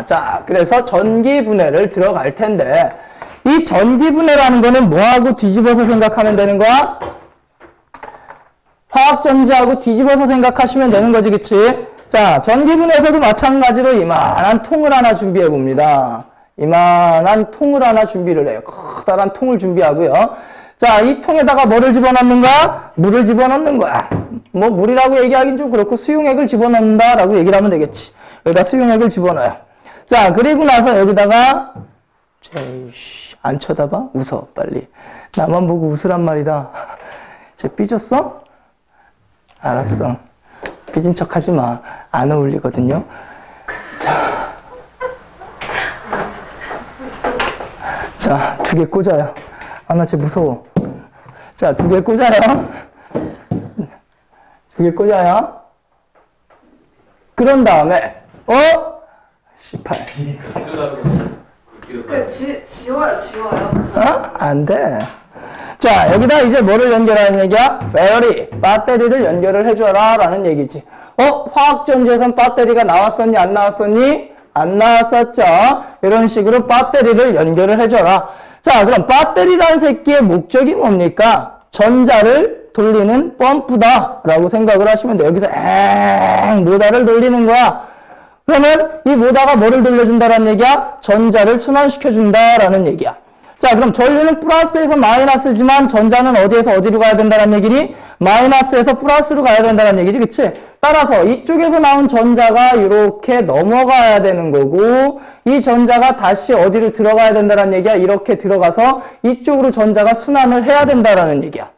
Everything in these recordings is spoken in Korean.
자, 그래서 전기분해를 들어갈 텐데, 이 전기분해라는 거는 뭐하고 뒤집어서 생각하면 되는 거야? 화학전지하고 뒤집어서 생각하시면 되는 거지, 그치? 자, 전기분해에서도 마찬가지로 이만한 통을 하나 준비해 봅니다. 이만한 통을 하나 준비를 해요. 커다란 통을 준비하고요. 자, 이 통에다가 뭐를 집어넣는가? 물을 집어넣는 거야. 뭐 물이라고 얘기하긴 좀 그렇고 수용액을 집어넣는다라고 얘기를 하면 되겠지. 여기다 수용액을 집어넣어요. 자, 그리고 나서 여기다가 안 쳐다봐? 웃어 빨리. 나만 보고 웃으란 말이다. 쟤 삐졌어? 알았어. 삐진 척 하지 마. 안 어울리거든요. 자, 2개 꽂아요. 아, 나 쟤 무서워. 자, 2개 꽂아요. 2개 꽂아요. 그런 다음에 18. 지워요. 안 돼. 자, 여기다 이제 뭐를 연결하는 얘기야? 배터리를 연결을 해줘라 라는 얘기지. 화학전지에선 배터리가 나왔었니? 안 나왔었니? 안 나왔었죠. 이런 식으로 배터리를 연결을 해줘라. 자, 그럼 배터리라는 새끼의 목적이 뭡니까? 전자를 돌리는 펌프다 라고 생각을 하시면 돼요. 여기서 모다를 돌리는 거야. 그러면 이 모다가 뭐를 돌려준다라는 얘기야? 전자를 순환시켜준다라는 얘기야. 자, 그럼 전류는 플러스에서 마이너스지만 전자는 어디에서 어디로 가야 된다는 얘기니? 마이너스에서 플러스로 가야 된다는 얘기지, 그치? 따라서 이쪽에서 나온 전자가 이렇게 넘어가야 되는 거고, 이 전자가 다시 어디로 들어가야 된다는 얘기야? 이렇게 들어가서 이쪽으로 전자가 순환을 해야 된다는 얘기야.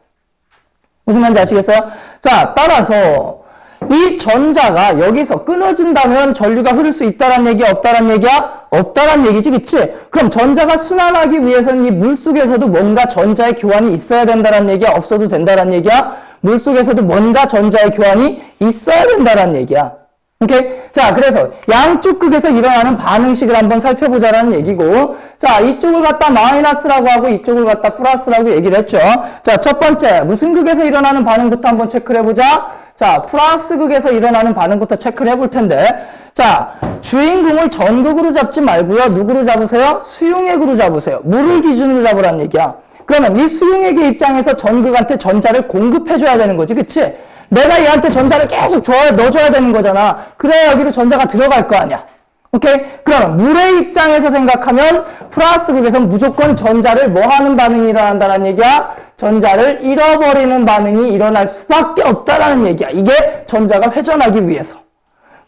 무슨 말인지 아시겠어요? 자, 따라서 이 전자가 여기서 끊어진다면 전류가 흐를 수 있다란 얘기야? 없다란 얘기야? 없다란 얘기지, 그치? 그럼 전자가 순환하기 위해서는 이 물속에서도 뭔가 전자의 교환이 있어야 된다란 얘기야? 없어도 된다란 얘기야? 물속에서도 뭔가 전자의 교환이 있어야 된다란 얘기야. 오케이? 자, 그래서 양쪽 극에서 일어나는 반응식을 한번 살펴보자라는 얘기고, 자, 이쪽을 갖다 마이너스라고 하고 이쪽을 갖다 플러스라고 얘기를 했죠. 자, 첫 번째, 무슨 극에서 일어나는 반응부터 한번 체크를 해보자. 자, 플러스 극에서 일어나는 반응부터 체크를 해볼 텐데, 자, 주인공을 전극으로 잡지 말고요. 누구로 잡으세요? 수용액으로 잡으세요. 물을 기준으로 잡으라는 얘기야. 그러면 이 수용액의 입장에서 전극한테 전자를 공급해줘야 되는 거지, 그치? 내가 얘한테 전자를 계속 넣어줘야 되는 거잖아. 그래야 여기로 전자가 들어갈 거 아니야. 오케이? 그럼 물의 입장에서 생각하면 플러스 극에서는 무조건 전자를 뭐 하는 반응이 일어난다는 얘기야? 전자를 잃어버리는 반응이 일어날 수밖에 없다라는 얘기야. 이게 전자가 회전하기 위해서.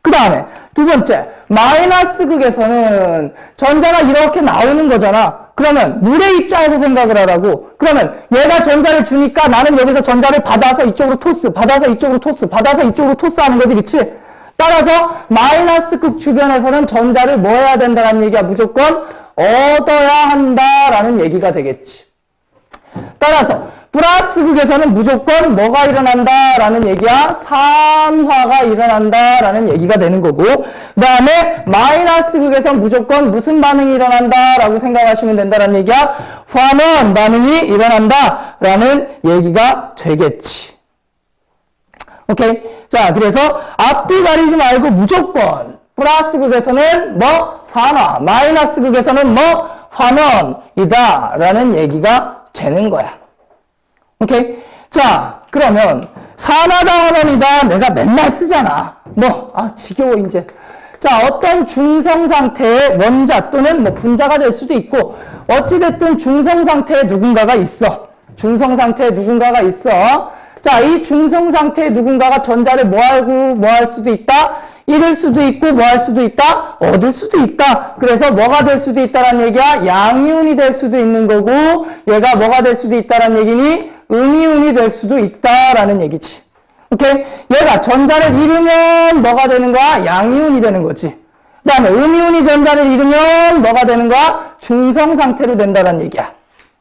그 다음에 두 번째, 마이너스 극에서는 전자가 이렇게 나오는 거잖아. 그러면 물의 입장에서 생각을 하라고. 그러면 얘가 전자를 주니까 나는 여기서 전자를 받아서 이쪽으로 토스, 받아서 이쪽으로 토스, 받아서 이쪽으로 토스 하는 거지, 그치? 따라서 마이너스 극 주변에서는 전자를 뭐 해야 된다는 얘기야? 무조건 얻어야 한다라는 얘기가 되겠지. 따라서 플러스 극에서는 무조건 뭐가 일어난다라는 얘기야? 산화가 일어난다라는 얘기가 되는 거고, 그 다음에 마이너스 극에서는 무조건 무슨 반응이 일어난다라고 생각하시면 된다라는 얘기야? 환원 반응이 일어난다라는 얘기가 되겠지. 오케이? 자, 그래서 앞뒤 가리지 말고 무조건 플러스 극에서는 뭐 산화, 마이너스 극에서는 뭐 환원이다 라는 얘기가 되는 거야. 오케이? 자, 그러면 산화다 환원이다 내가 맨날 쓰잖아. 지겨워 이제. 자, 어떤 중성 상태의 원자 또는 뭐 분자가 될 수도 있고, 어찌됐든 중성 상태에 누군가가 있어. 중성 상태에 누군가가 있어. 자, 이 중성 상태의 누군가가 전자를 뭐 할 수도 있다? 잃을 수도 있고 뭐 할 수도 있다? 얻을 수도 있다. 그래서 뭐가 될 수도 있다라는 얘기야? 양이온이 될 수도 있는 거고, 얘가 뭐가 될 수도 있다라는 얘기니? 음이온이 될 수도 있다라는 얘기지. 오케이? 얘가 전자를 잃으면 뭐가 되는 거야? 양이온이 되는 거지. 그 다음에 음이온이 전자를 잃으면 뭐가 되는 거야? 중성 상태로 된다는 얘기야.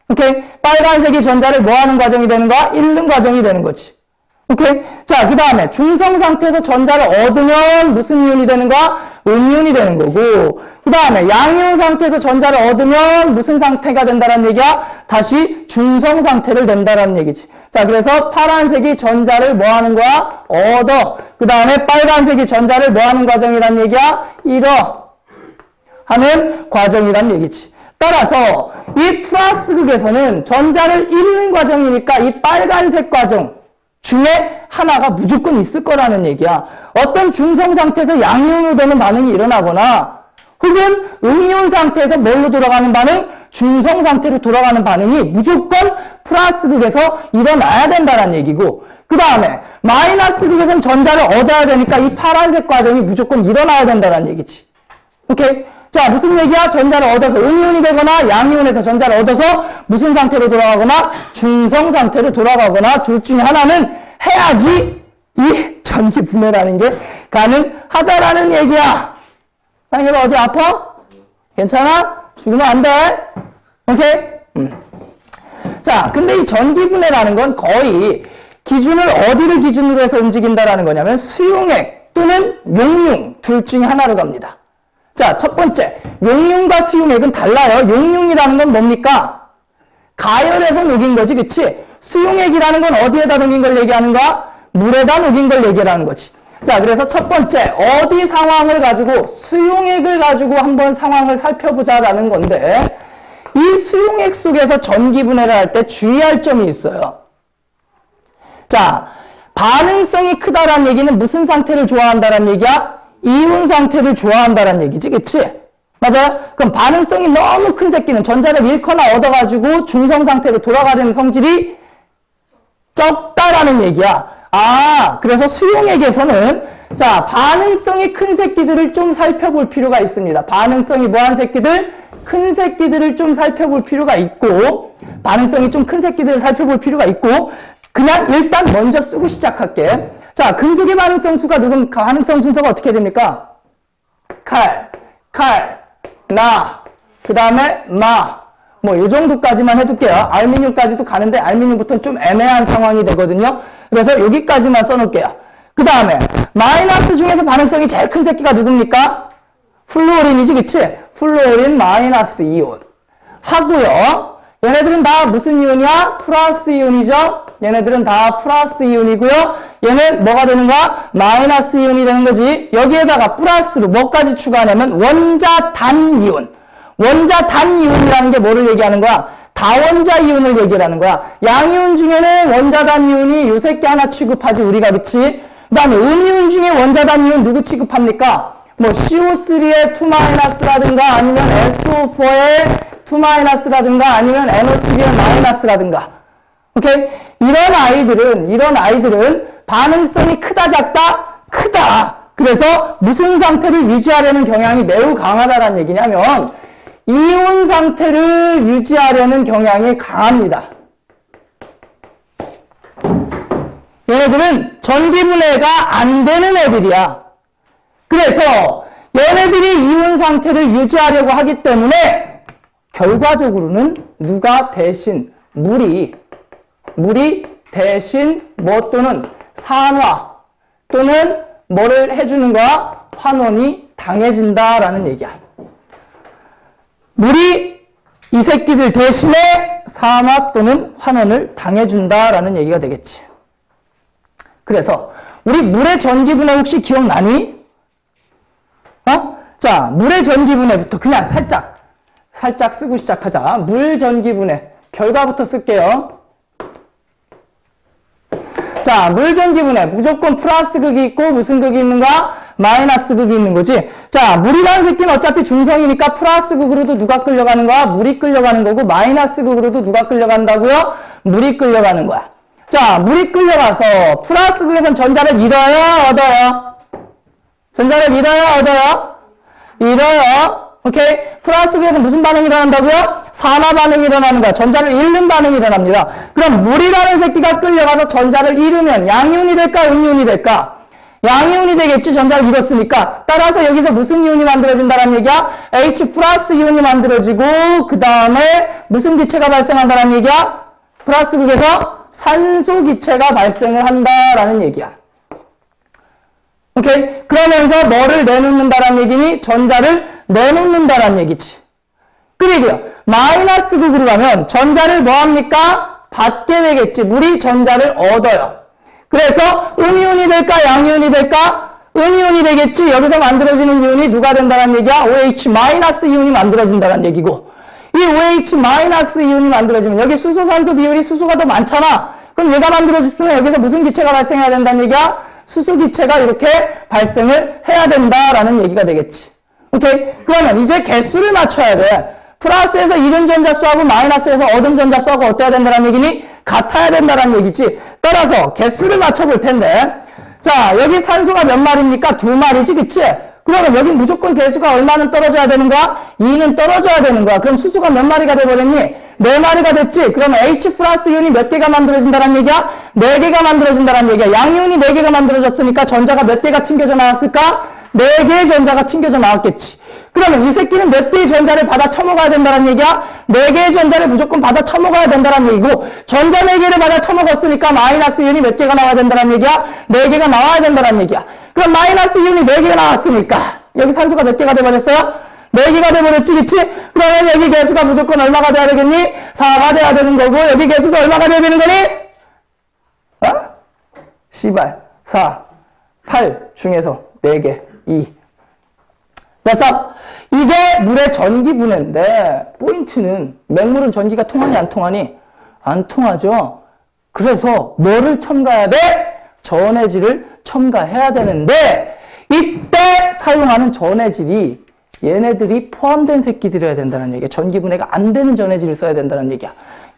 오케이? 빨간색이 전자를 뭐 하는 과정이 되는 거야? 잃는 과정이 되는 거지. 오케이? 자, 그 다음에 중성 상태에서 전자를 얻으면 무슨 이온이 되는 거야? 음이온이 되는 거고, 그 다음에 양이온 상태에서 전자를 얻으면 무슨 상태가 된다는 얘기야? 다시 중성 상태를 된다는 얘기지. 자, 그래서 파란색이 전자를 뭐 하는 거야? 얻어. 그 다음에 빨간색이 전자를 뭐 하는 과정이란 얘기야? 잃어. 하는 과정이란 얘기지. 따라서 이 플러스 극에서는 전자를 잃는 과정이니까 이 빨간색 과정 중에 하나가 무조건 있을 거라는 얘기야. 어떤 중성 상태에서 양이온으로 되는 반응이 일어나거나 혹은 음이온 상태에서 뭘로 돌아가는 반응? 중성 상태로 돌아가는 반응이 무조건 플러스 극에서 일어나야 된다는 얘기고, 그 다음에 마이너스 극에서는 전자를 얻어야 되니까 이 파란색 과정이 무조건 일어나야 된다는 얘기지. 오케이? 자, 무슨 얘기야? 전자를 얻어서 음이온이 되거나 양이온에서 전자를 얻어서 무슨 상태로 돌아가거나 중성 상태로 돌아가거나 둘 중에 하나는 해야지 이 전기 분해라는 게 가능하다라는 얘기야. 아니, 그럼 어디 아파? 괜찮아? 죽으면 안 돼? 오케이? 자, 근데 이 전기 분해라는 건 거의 기준을 어디를 기준으로 해서 움직인다라는 거냐면 수용액 또는 용융 둘 중에 하나로 갑니다. 자, 첫 번째, 용융과 수용액은 달라요. 용융이라는 건 뭡니까? 가열해서 녹인 거지, 그치? 수용액이라는 건 어디에다 녹인 걸 얘기하는 거야? 물에다 녹인 걸 얘기하는 거지. 자, 그래서 첫 번째, 어디 상황을 가지고 수용액을 가지고 한번 상황을 살펴보자라는 건데, 이 수용액 속에서 전기 분해를 할 때 주의할 점이 있어요. 자, 반응성이 크다라는 얘기는 무슨 상태를 좋아한다라는 얘기야? 이온 상태를 좋아한다는 얘기지, 그치? 맞아요? 그럼 반응성이 너무 큰 새끼는 전자를 잃거나 얻어가지고 중성 상태로 돌아가려는 성질이 적다라는 얘기야. 아, 그래서 수용액에서는 자, 반응성이 큰 새끼들을 좀 살펴볼 필요가 있습니다. 반응성이 뭐한 새끼들? 큰 새끼들을 좀 살펴볼 필요가 있고, 반응성이 좀 큰 새끼들을 살펴볼 필요가 있고, 그냥 일단 먼저 쓰고 시작할게. 자, 금속의 반응성 수가 반응성 순서가 어떻게 됩니까? 칼, 나, 그 다음에 마. 뭐, 이 정도까지만 해둘게요. 알루미늄까지도 가는데, 알루미늄부터는 좀 애매한 상황이 되거든요. 그래서 여기까지만 써놓을게요. 그 다음에, 마이너스 중에서 반응성이 제일 큰 새끼가 누굽니까? 플루오린이지, 그치? 플루오린 마이너스 이온. 하고요. 얘네들은 다 무슨 이온이야? 플러스 이온이죠? 얘네들은 다 플러스 이온이고요. 얘는 뭐가 되는 거야? 마이너스 이온이 되는 거지. 여기에다가 플러스로 뭐까지 추가하냐면 원자단 이온. 원자단 이온이라는 게 뭐를 얘기하는 거야? 다원자 이온을 얘기하는 거야. 양이온 중에는 원자단 이온이 요 새끼 하나 취급하지, 우리가, 그치? 그 다음에 음이온 중에 원자단 이온 누구 취급합니까? 뭐 CO3의 2-라든가 아니면 SO4의 2-라든가 아니면 NO3의 마이너스라든가. 오케이? 이런 아이들은 반응성이 크다, 작다? 크다. 그래서 무슨 상태를 유지하려는 경향이 매우 강하다는 얘기냐면 이온 상태를 유지하려는 경향이 강합니다. 얘네들은 전기 분해가 안 되는 애들이야. 그래서 얘네들이 이온 상태를 유지하려고 하기 때문에 결과적으로는 누가 대신 물이 대신 뭐 또는 산화 또는 뭐를 해주는 거야? 환원이 당해진다라는 얘기야. 물이 이 새끼들 대신에 산화 또는 환원을 당해준다라는 얘기가 되겠지. 그래서 우리 물의 전기분해 혹시 기억나니? 자, 물의 전기분해부터 그냥 살짝 쓰고 시작하자. 물 전기분해 결과부터 쓸게요. 자, 물 전기분해 무조건 플러스 극이 있고 무슨 극이 있는가? 마이너스 극이 있는 거지. 자, 물이라는 새끼는 어차피 중성이니까 플러스 극으로도 누가 끌려가는 거야? 물이 끌려가는 거고, 마이너스 극으로도 누가 끌려간다고요? 물이 끌려가는 거야. 자, 물이 끌려가서 플러스 극에선 전자를 잃어요, 얻어요? 전자를 잃어요, 얻어요? 잃어요. 오케이? 플러스 극에서 무슨 반응이 일어난다고요? 산화 반응이 일어나는 거야. 전자를 잃는 반응이 일어납니다. 그럼 물이라는 새끼가 끌려가서 전자를 잃으면 양이온이 될까, 음이온이 될까? 양이온이 되겠지, 전자를 잃었으니까. 따라서 여기서 무슨 이온이 만들어진다는 얘기야? H 플러스 이온이 만들어지고, 그 다음에 무슨 기체가 발생한다는 얘기야? 플러스 극에서 산소 기체가 발생을 한다라는 얘기야. 오케이? 그러면서 뭐를 내놓는다라는 얘기니? 전자를 내놓는다라는 얘기지. 그리고요, 마이너스 극으로 가면 전자를 뭐합니까? 받게 되겠지. 물이 전자를 얻어요. 그래서 음이온이 될까, 양이온이 될까? 음이온이 되겠지. 여기서 만들어지는 이온이 누가 된다는 얘기야? OH- 이온이 만들어진다는 얘기고, 이 OH- 이온이 만들어지면 여기 수소산소 비율이 수소가 더 많잖아. 그럼 얘가 만들어졌으면 여기서 무슨 기체가 발생해야 된다는 얘기야? 수소 기체가 이렇게 발생을 해야 된다라는 얘기가 되겠지. 오케이? 그러면 이제 개수를 맞춰야 돼. 플러스에서 잃은 전자수하고 마이너스에서 얻은 전자수하고 어때야 된다는 얘기니? 같아야 된다는 얘기지. 따라서 개수를 맞춰볼 텐데, 자, 여기 산소가 몇 마리입니까? 2마리지, 그치? 그러면 여기 무조건 개수가 얼마는 떨어져야 되는 거야? 2는 떨어져야 되는 거야. 그럼 수소가 몇 마리가 돼버렸니? 4마리가 됐지? 그러면 H 플러스 이온이 몇 개가 만들어진다는 얘기야? 4개가 만들어진다는 얘기야. 양이온이 4개가 만들어졌으니까 전자가 몇 개가 튕겨져 나왔을까? 4개의 전자가 튕겨져 나왔겠지. 그러면 이 새끼는 몇 개의 전자를 받아 처먹어야 된다는 얘기야? 4개의 전자를 무조건 받아 처먹어야 된다는 얘기고, 전자 4개를 받아 처먹었으니까 마이너스 이온이 몇 개가 나와야 된다는 얘기야? 4개가 나와야 된다는 얘기야. 그럼 마이너스 이온이 4개가 나왔으니까 여기 산소가 몇 개가 돼버렸어요? 4개가 돼버렸지, 그치? 그러면 여기 개수가 무조건 얼마가 돼야 되겠니? 4가 돼야 되는 거고, 여기 개수가 얼마가 돼야 되는 거니? 어? 씨발 4, 8 중에서 4개, 2. 그래서 이게 물의 전기분해인데, 포인트는 맹물은 전기가 통하니 안 통하니? 안 통하죠. 그래서 뭐를 첨가해야 돼? 전해질을 첨가해야 되는데, 이때 사용하는 전해질이 얘네들이 포함된 새끼들이어야 된다는 얘기야. 전기분해가 안 되는 전해질을 써야 된다는 얘기야.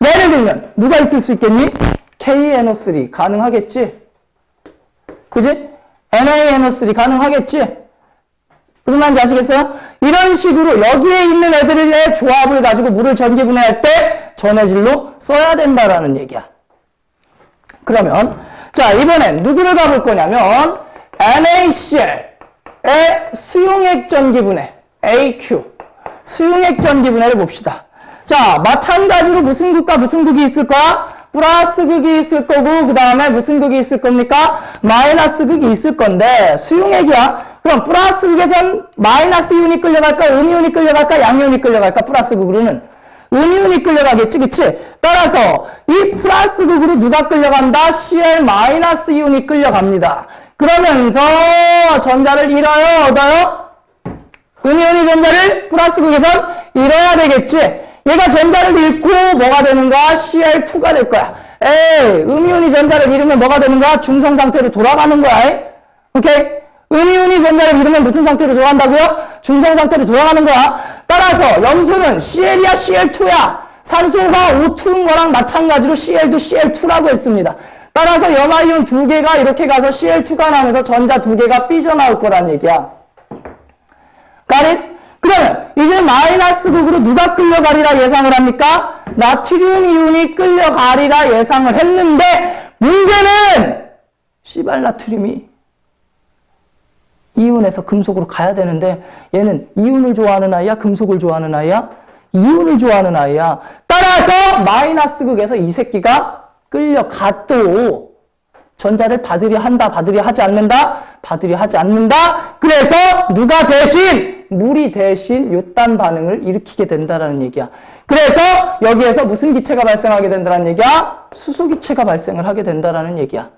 예를 들면 누가 있을 수 있겠니? KNO3 가능하겠지? 그지? NaNO3 가능하겠지? 무슨 말인지 아시겠어요? 이런 식으로 여기에 있는 애들의 조합을 가지고 물을 전기분해할 때 전해질로 써야 된다라는 얘기야. 그러면 자, 이번엔 누구를 가볼 거냐면 NaCl의 수용액 전기분해 AQ 수용액 전기분해를 봅시다. 자, 마찬가지로 무슨 극과 무슨 극이 있을 거야? 플러스 극이 있을 거고, 그 다음에 무슨 극이 있을 겁니까? 마이너스 극이 있을 건데, 수용액이야. 그럼 플러스 극에선 마이너스 이온이 끌려갈까? 음이온이 끌려갈까? 양이온이 끌려갈까? 플러스 극으로는 음이온이 끌려가겠지, 그치? 따라서 이 플러스 극으로 누가 끌려간다? Cl 마이너스 이온이 끌려갑니다. 그러면서 전자를 잃어요, 얻어요? 음이온이 전자를 플러스 극에선 잃어야 되겠지? 얘가 전자를 잃고 뭐가 되는 거야? Cl2가 될 거야. 에이, 음이온이 전자를 잃으면 뭐가 되는 거야? 중성 상태로 돌아가는 거야. 오케이? 음이온이 전자를 잃으면 무슨 상태로 돌아간다고요? 중성 상태로 돌아가는 거야. 따라서 염소는 Cl이야, Cl2야. 산소가 O2인 거랑 마찬가지로 Cl도 Cl2라고 했습니다. 따라서 염화이온 2개가 이렇게 가서 Cl2가 나면서 전자 2개가 삐져나올 거란 얘기야. Got it? 그러면 이제 마이너스 극으로 누가 끌려가리라 예상을 합니까? 나트륨 이온이 끌려가리라 예상을 했는데, 문제는 씨발 나트륨이 이온에서 금속으로 가야 되는데, 얘는 이온을 좋아하는 아이야? 금속을 좋아하는 아이야? 이온을 좋아하는 아이야. 따라서 마이너스 극에서 이 새끼가 끌려가도 전자를 받으려 한다, 받으려 하지 않는다, 받으려 하지 않는다. 그래서 누가 대신, 물이 대신 요딴 반응을 일으키게 된다라는 얘기야. 그래서 여기에서 무슨 기체가 발생하게 된다는 얘기야? 수소 기체가 발생을 하게 된다라는 얘기야.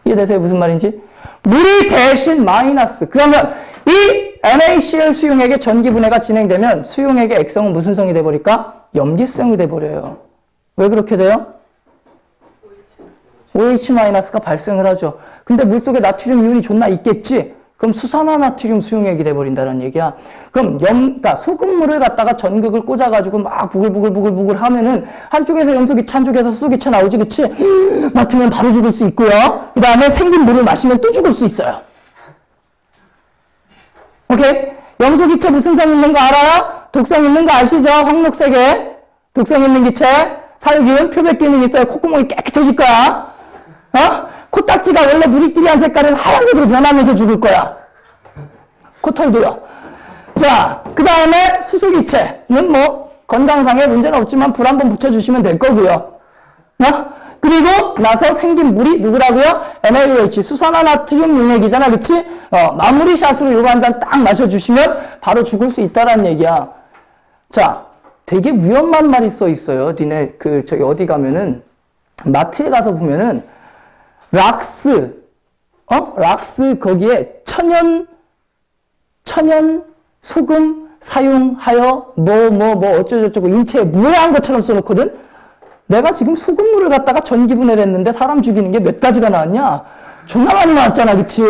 이해되세요? 무슨 말인지? 물이 대신 마이너스. 그러면 이 NaCl 수용액의 전기분해가 진행되면 수용액의 액성은 무슨 성이 돼버릴까? 염기성이 돼버려요. 왜 그렇게 돼요? OH-가 발생을 하죠. 근데 물속에 나트륨 이온이 존나 있겠지? 그럼 수산화나트륨 수용액이 돼버린다는 얘기야. 그럼 그러니까 소금물을 갖다가 전극을 꽂아가지고 막 부글부글 하면은 한쪽에서 염소기체, 한쪽에서 수소기체 나오지, 그치? 맡으면 바로 죽을 수 있고요. 그 다음에 생긴 물을 마시면 또 죽을 수 있어요. 오케이? 염소기체 무슨 성 있는 거 알아요? 독성 있는 거 아시죠? 황록색에 독성 있는 기체. 살균, 표백 기능이 있어요. 콧구멍이 깨끗해질 거야. 어? 코딱지가 원래 누리끼리한 색깔에서 하얀색으로 변하면서 죽을 거야. 코털도요. 자, 그 다음에 수소기체는 뭐 건강상에 문제는 없지만 불 한번 붙여주시면 될 거고요. 어? 그리고 나서 생긴 물이 누구라고요? NaOH, 수산화나트륨 용액이잖아, 그치? 마무리 샷으로 이거 한 잔 딱 마셔주시면 바로 죽을 수 있다라는 얘기야. 자, 되게 위험한 말이 써 있어요. 니네 저기 어디 가면은 마트에 가서 보면은 락스, 락스 거기에 천연 소금 사용하여 뭐 어쩌고저쩌고 인체에 무해한 것처럼 써놓거든? 내가 지금 소금물을 갖다가 전기분해를 했는데 사람 죽이는 게 몇 가지가 나왔냐? 존나 많이 나왔잖아, 그치?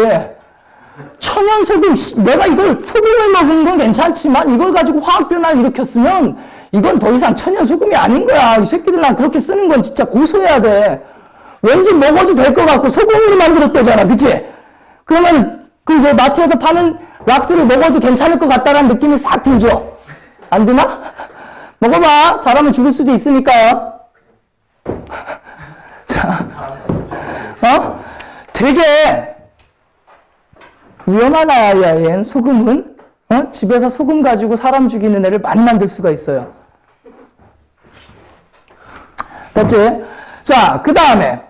천연 소금, 내가 이걸 소금을 먹은 건 괜찮지만 이걸 가지고 화학 변화를 일으켰으면 이건 더 이상 천연 소금이 아닌 거야. 이 새끼들랑 그렇게 쓰는 건 진짜 고소해야 돼. 왠지 먹어도 될 것 같고 소금으로 만들었대잖아, 그치? 그러면 그 이제 마트에서 파는 락스를 먹어도 괜찮을 것 같다라는 느낌이 싹 들죠? 안 드나? 먹어봐. 잘하면 죽을 수도 있으니까요. 자, 되게 위험한 아이야, 얘는 소금은. 집에서 소금 가지고 사람 죽이는 애를 많이 만들 수가 있어요. 됐지? 자, 그 다음에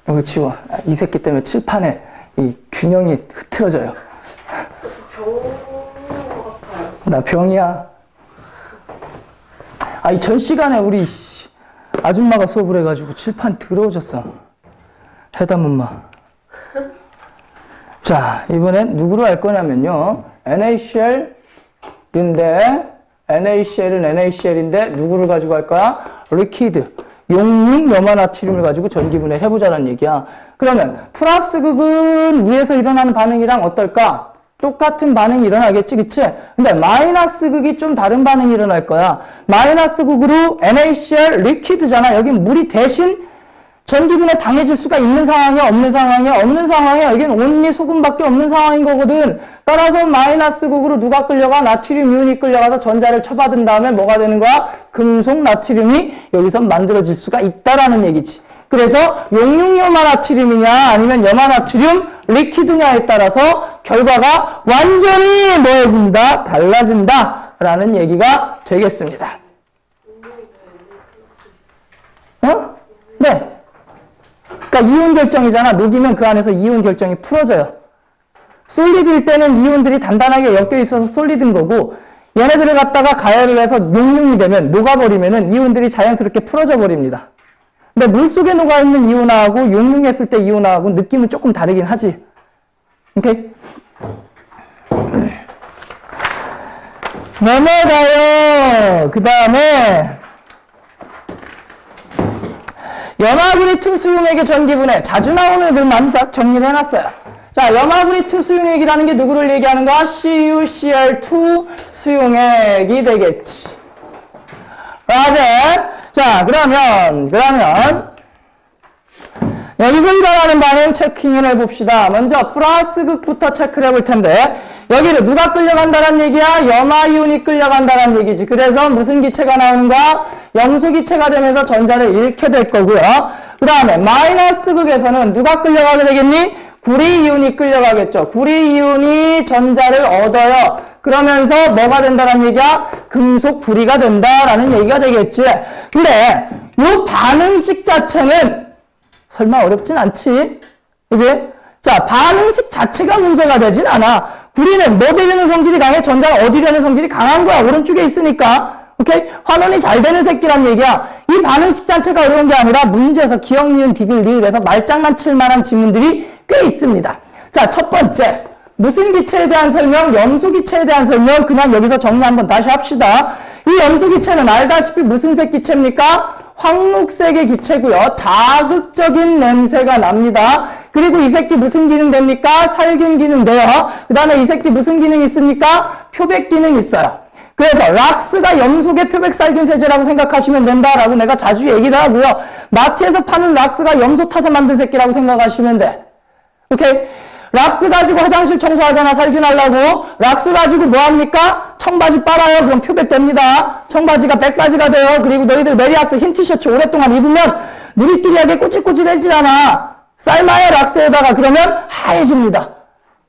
이거 지워. 이 새끼 때문에 칠판에 이 균형이 흐트러져요. 나 병이야. 이 전 시간에 우리 아줌마가 수업을 해가지고 칠판 더러워졌어. 해담엄마. 자, 이번엔 누구로 할 거냐면요. NaCl인데 NaCl은 NaCl인데 누구를 가지고 할 거야? 리퀴드. 용융 염화나트륨을 가지고 전기분해 해보자는 얘기야. 그러면 플러스 극은 위에서 일어나는 반응이랑 어떨까? 똑같은 반응이 일어나겠지, 그치? 근데 마이너스 극이 좀 다른 반응이 일어날 거야. 마이너스 극으로 NaCl 리퀴드잖아. 여긴 물이 대신 전기분해 당해질 수가 있는 상황이야, 없는 상황이야? 없는 상황이야. 여기는 온리 소금밖에 없는 상황인 거거든. 따라서 마이너스 극으로 누가 끌려가? 나트륨 이온이 끌려가서 전자를 쳐받은 다음에 뭐가 되는 거야? 금속 나트륨이 여기서 만들어질 수가 있다라는 얘기지. 그래서 용융염화나트륨이냐 아니면 염화나트륨 리퀴드냐에 따라서 결과가 완전히 뭐해진다? 달라진다 라는 얘기가 되겠습니다. 네. 그러니까 이온 결정이잖아. 녹이면 그 안에서 이온 결정이 풀어져요. 솔리드일 때는 이온들이 단단하게 엮여 있어서 솔리드인 거고 얘네들을 갖다가 가열을 해서 용융이 되면 녹아버리면은 이온들이 자연스럽게 풀어져 버립니다. 근데 물속에 녹아있는 이온하고 용융했을 때 이온하고 느낌은 조금 다르긴 하지. 오케이? 넘어가요. 그 다음에 염화분이 투수용액의 전기분해. 자주 나오는 애들만 딱 정리를 해놨어요. 자, 염화분이 투수용액이라는 게 누구를 얘기하는 거야? CuCl2 수용액이 되겠지. 맞아. 자, 그러면 여기서 일어나는 반응 체킹을 해봅시다. 먼저 플러스 극부터 체크를 해볼 텐데 여기를 누가 끌려간다는 얘기야? 염화이온이 끌려간다는 얘기지. 그래서 무슨 기체가 나오는 거야? 염소 기체가 되면서 전자를 잃게 될 거고요. 그 다음에 마이너스 극에서는 누가 끌려가게 되겠니? 구리이온이 끌려가겠죠. 구리이온이 전자를 얻어요. 그러면서 뭐가 된다는 얘기야? 금속 구리가 된다라는 얘기가 되겠지. 근데 이 반응식 자체는 설마 어렵진 않지? 그지? 자, 반응식 자체가 문제가 되진 않아. 구리는 뭐 되려는 성질이 강해? 전자가 어디려는 성질이 강한 거야. 오른쪽에 있으니까. 오케이? 환원이 잘 되는 새끼란 얘기야. 이 반응식 자체가 어려운 게 아니라 문제에서 기억, 니은, 디귿, 리을에서 말장난칠 만한 지문들이 꽤 있습니다. 자, 첫 번째. 무슨 기체에 대한 설명? 염소 기체에 대한 설명. 그냥 여기서 정리 한번 다시 합시다. 이 염소 기체는 알다시피 무슨 색 기체입니까? 황록색의 기체고요. 자극적인 냄새가 납니다. 그리고 이 새끼 무슨 기능 됩니까? 살균 기능 돼요. 그 다음에 이 새끼 무슨 기능이 있습니까? 표백 기능이 있어요. 그래서 락스가 염소계 표백 살균 세제라고 생각하시면 된다라고 내가 자주 얘기를 하고요. 마트에서 파는 락스가 염소 타서 만든 새끼라고 생각하시면 돼. 오케이? 락스 가지고 화장실 청소하잖아, 살균하려고. 락스 가지고 뭐합니까? 청바지 빨아요. 그럼 표백 됩니다. 청바지가 백바지가 돼요. 그리고 너희들 메리아스 흰 티셔츠 오랫동안 입으면 누리끼리하게 꼬질꼬질해지지 않아. 삶아요, 락스에다가. 그러면 하얘집니다.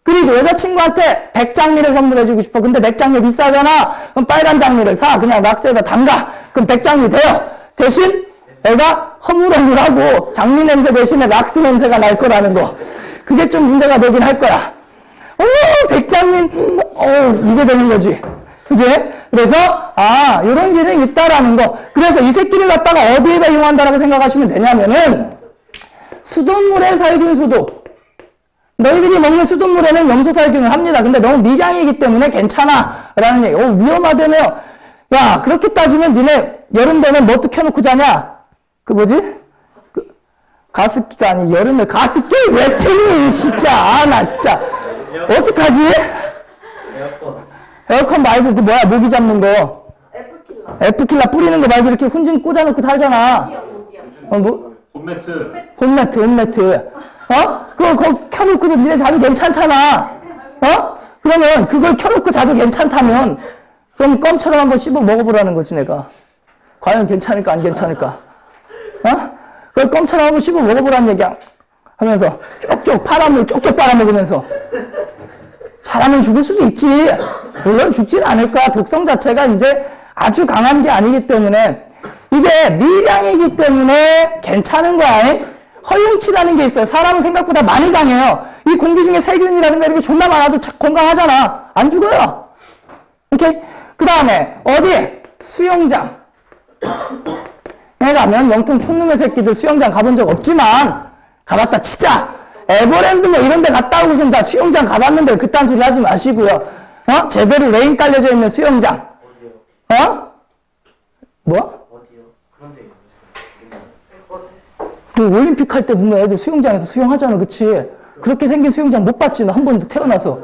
그리고 여자친구한테 백장미를 선물해주고 싶어. 근데 백장미 비싸잖아. 그럼 빨간 장미를 사. 그냥 락스에다 담가. 그럼 백장미 돼요. 대신 애가 허물허물하고 장미 냄새 대신에 락스 냄새가 날 거라는 거. 그게 좀 문제가 되긴 할 거야. 백장미, 이게 되는 거지. 그지? 그래서, 요런 기능이 있다라는 거. 그래서 이 새끼를 갖다가 어디에다 이용한다라고 생각하시면 되냐면은, 수돗물에 살균 소독. 너희들이 먹는 수돗물에는 염소살균을 합니다. 근데 너무 미량이기 때문에 괜찮아. 라는 얘기. 위험하다며. 야, 그렇게 따지면 니네 여름 되면 뭐도 켜놓고 자냐? 그 뭐지? 가습기가 아니, 여름에 가습기 왜 틀니? 진짜. 아, 나 진짜. 어떡하지? 에어컨 말고 그 뭐야, 모기 잡는 거. F킬라 뿌리는 거 말고 이렇게 훈증 꽂아놓고 살잖아. 홈매트. 그거 켜놓고도 니네 자도 괜찮잖아. 그러면 그걸 켜놓고 자도 괜찮다면, 그럼 껌처럼 한번 씹어 먹어보라는 거지, 내가. 과연 괜찮을까, 안 괜찮을까? 그걸 껌처럼 한번 씹어 먹어보라는 얘기야. 하면서, 쪽쪽 빨아먹으면서. 잘하면 죽을 수도 있지. 물론 죽진 않을까. 독성 자체가 이제 아주 강한 게 아니기 때문에. 이게 미량이기 때문에 괜찮은 거야. 허용치라는 게 있어요. 사람은 생각보다 많이 강해요. 이 공기 중에 세균이라든가 이렇게 존나 많아도 건강하잖아. 안 죽어요. 오케이? 그 다음에 어디? 수영장. 에 가면 영통 촌놈의 새끼들 수영장 가본 적 없지만 가봤다 치자. 에버랜드 뭐 이런 데 갔다 오고선 다 수영장 가봤는데 그딴 소리 하지 마시고요. 제대로 레인 깔려져 있는 수영장. 뭐? 그 올림픽 할 때 보면 애들 수영장에서 수영하잖아, 그치? 그렇게 생긴 수영장 못 봤지, 너 한 번도 태어나서.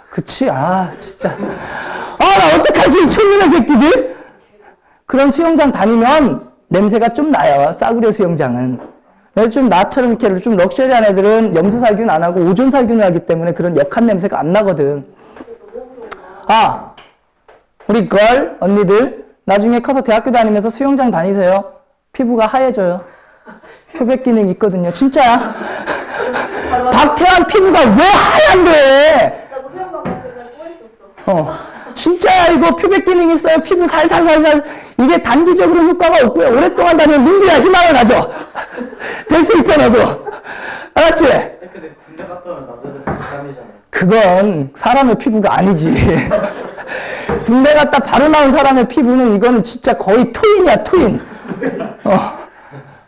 그치? 아, 진짜. 나 어떡하지, 촌놈의 새끼들? 그런 수영장 다니면 냄새가 좀 나요, 싸구려 수영장은. 좀 나처럼 이렇게 좀 럭셔리한 애들은 염소살균 안 하고 오존살균을 하기 때문에 그런 역한 냄새가 안 나거든. 우리 걸, 언니들, 나중에 커서 대학교 다니면서 수영장 다니세요. 피부가 하얘져요. 표백 기능 있거든요. 진짜야. 박태환 피부가 왜 하얀데? 나도 수영장 갈 때 꼬였었어. 진짜야. 이거 표백 기능 있어요. 피부 살살살살. 이게 단기적으로 효과가 없고요. 오랫동안 다니면 눈비야 희망을 가져. 될 수 있어, 너도. 알았지? 근데 군대 갔다 오면 남자들 짬이잖아. 그건 사람의 피부가 아니지. 군대 갔다 바로 나온 사람의 피부는 이거는 진짜 거의 토인이야, 토인.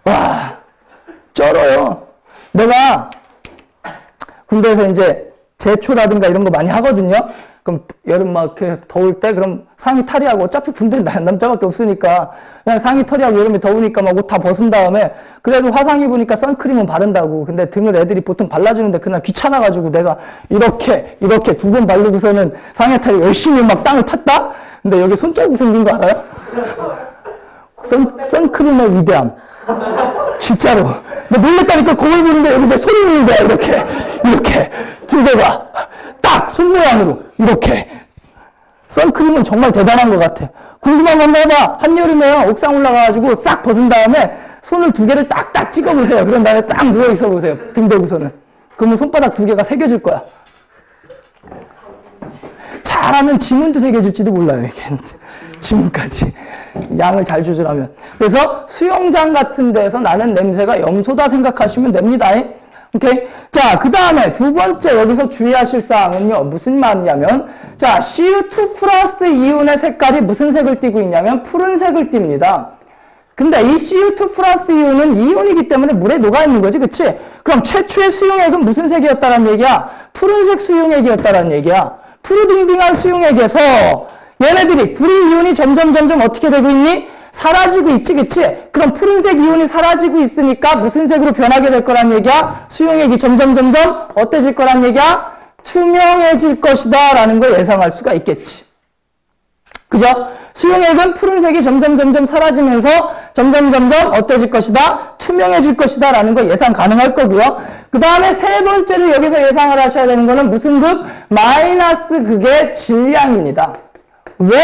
와, 쩔어요. 내가 군대에서 이제 제초라든가 이런 거 많이 하거든요. 그럼 여름 막 이렇게 더울 때 그럼 상의 탈의하고 어차피 군대는 남자밖에 없으니까 그냥 상의 탈의하고 여름에 더우니까 막 옷 다 벗은 다음에 그래도 화상 입으니까 선크림은 바른다고. 근데 등을 애들이 보통 발라주는데 그날 귀찮아가지고 내가 이렇게 두 번 바르고서는 상의 탈의 열심히 막 땅을 팠다? 근데 여기 손자국 생긴 거 알아요? 선크림의 위대함. 진짜로. 근데 놀랬다니까 거울 보는데 여기 내 손이 있는 거야, 이렇게. 두 개가. 딱! 손 모양으로. 이렇게. 선크림은 정말 대단한 것 같아. 궁금한 거 한번 해봐. 한여름에 옥상 올라가가지고 싹 벗은 다음에 손을 두 개를 딱딱 찍어보세요. 그런 다음에 딱 누워있어 보세요. 등 대고서는. 그러면 손바닥 두 개가 새겨질 거야. 잘하면 지문도 새겨질지도 몰라요, 이게. 지문까지. 양을 잘 조절하면. 그래서 수영장 같은 데서 나는 냄새가 염소다 생각하시면 됩니다. 오케이? 자, 그 다음에 두 번째 여기서 주의하실 사항은요, 무슨 말이냐면, 자, CO2 플러스 이온의 색깔이 무슨 색을 띠고 있냐면, 푸른색을 띱니다. 근데 이 CO2 플러스 이온은 이온이기 때문에 물에 녹아있는 거지, 그치? 그럼 최초의 수용액은 무슨 색이었다는 얘기야? 푸른색 수용액이었다는 얘기야. 푸르딩딩한 수용액에서 얘네들이 구리 이온이 점점 어떻게 되고 있니? 사라지고 있지, 그치? 그럼 푸른색 이온이 사라지고 있으니까 무슨 색으로 변하게 될 거란 얘기야? 수용액이 점점 어때질 거란 얘기야? 투명해질 것이다 라는 걸 예상할 수가 있겠지. 그죠? 수용액은 푸른색이 점점 사라지면서 점점 어때질 것이다? 투명해질 것이다 라는 거 예상 가능할 거고요. 그 다음에 세 번째로 여기서 예상을 하셔야 되는 거는 무슨 극? 마이너스 극의 질량입니다. 왜?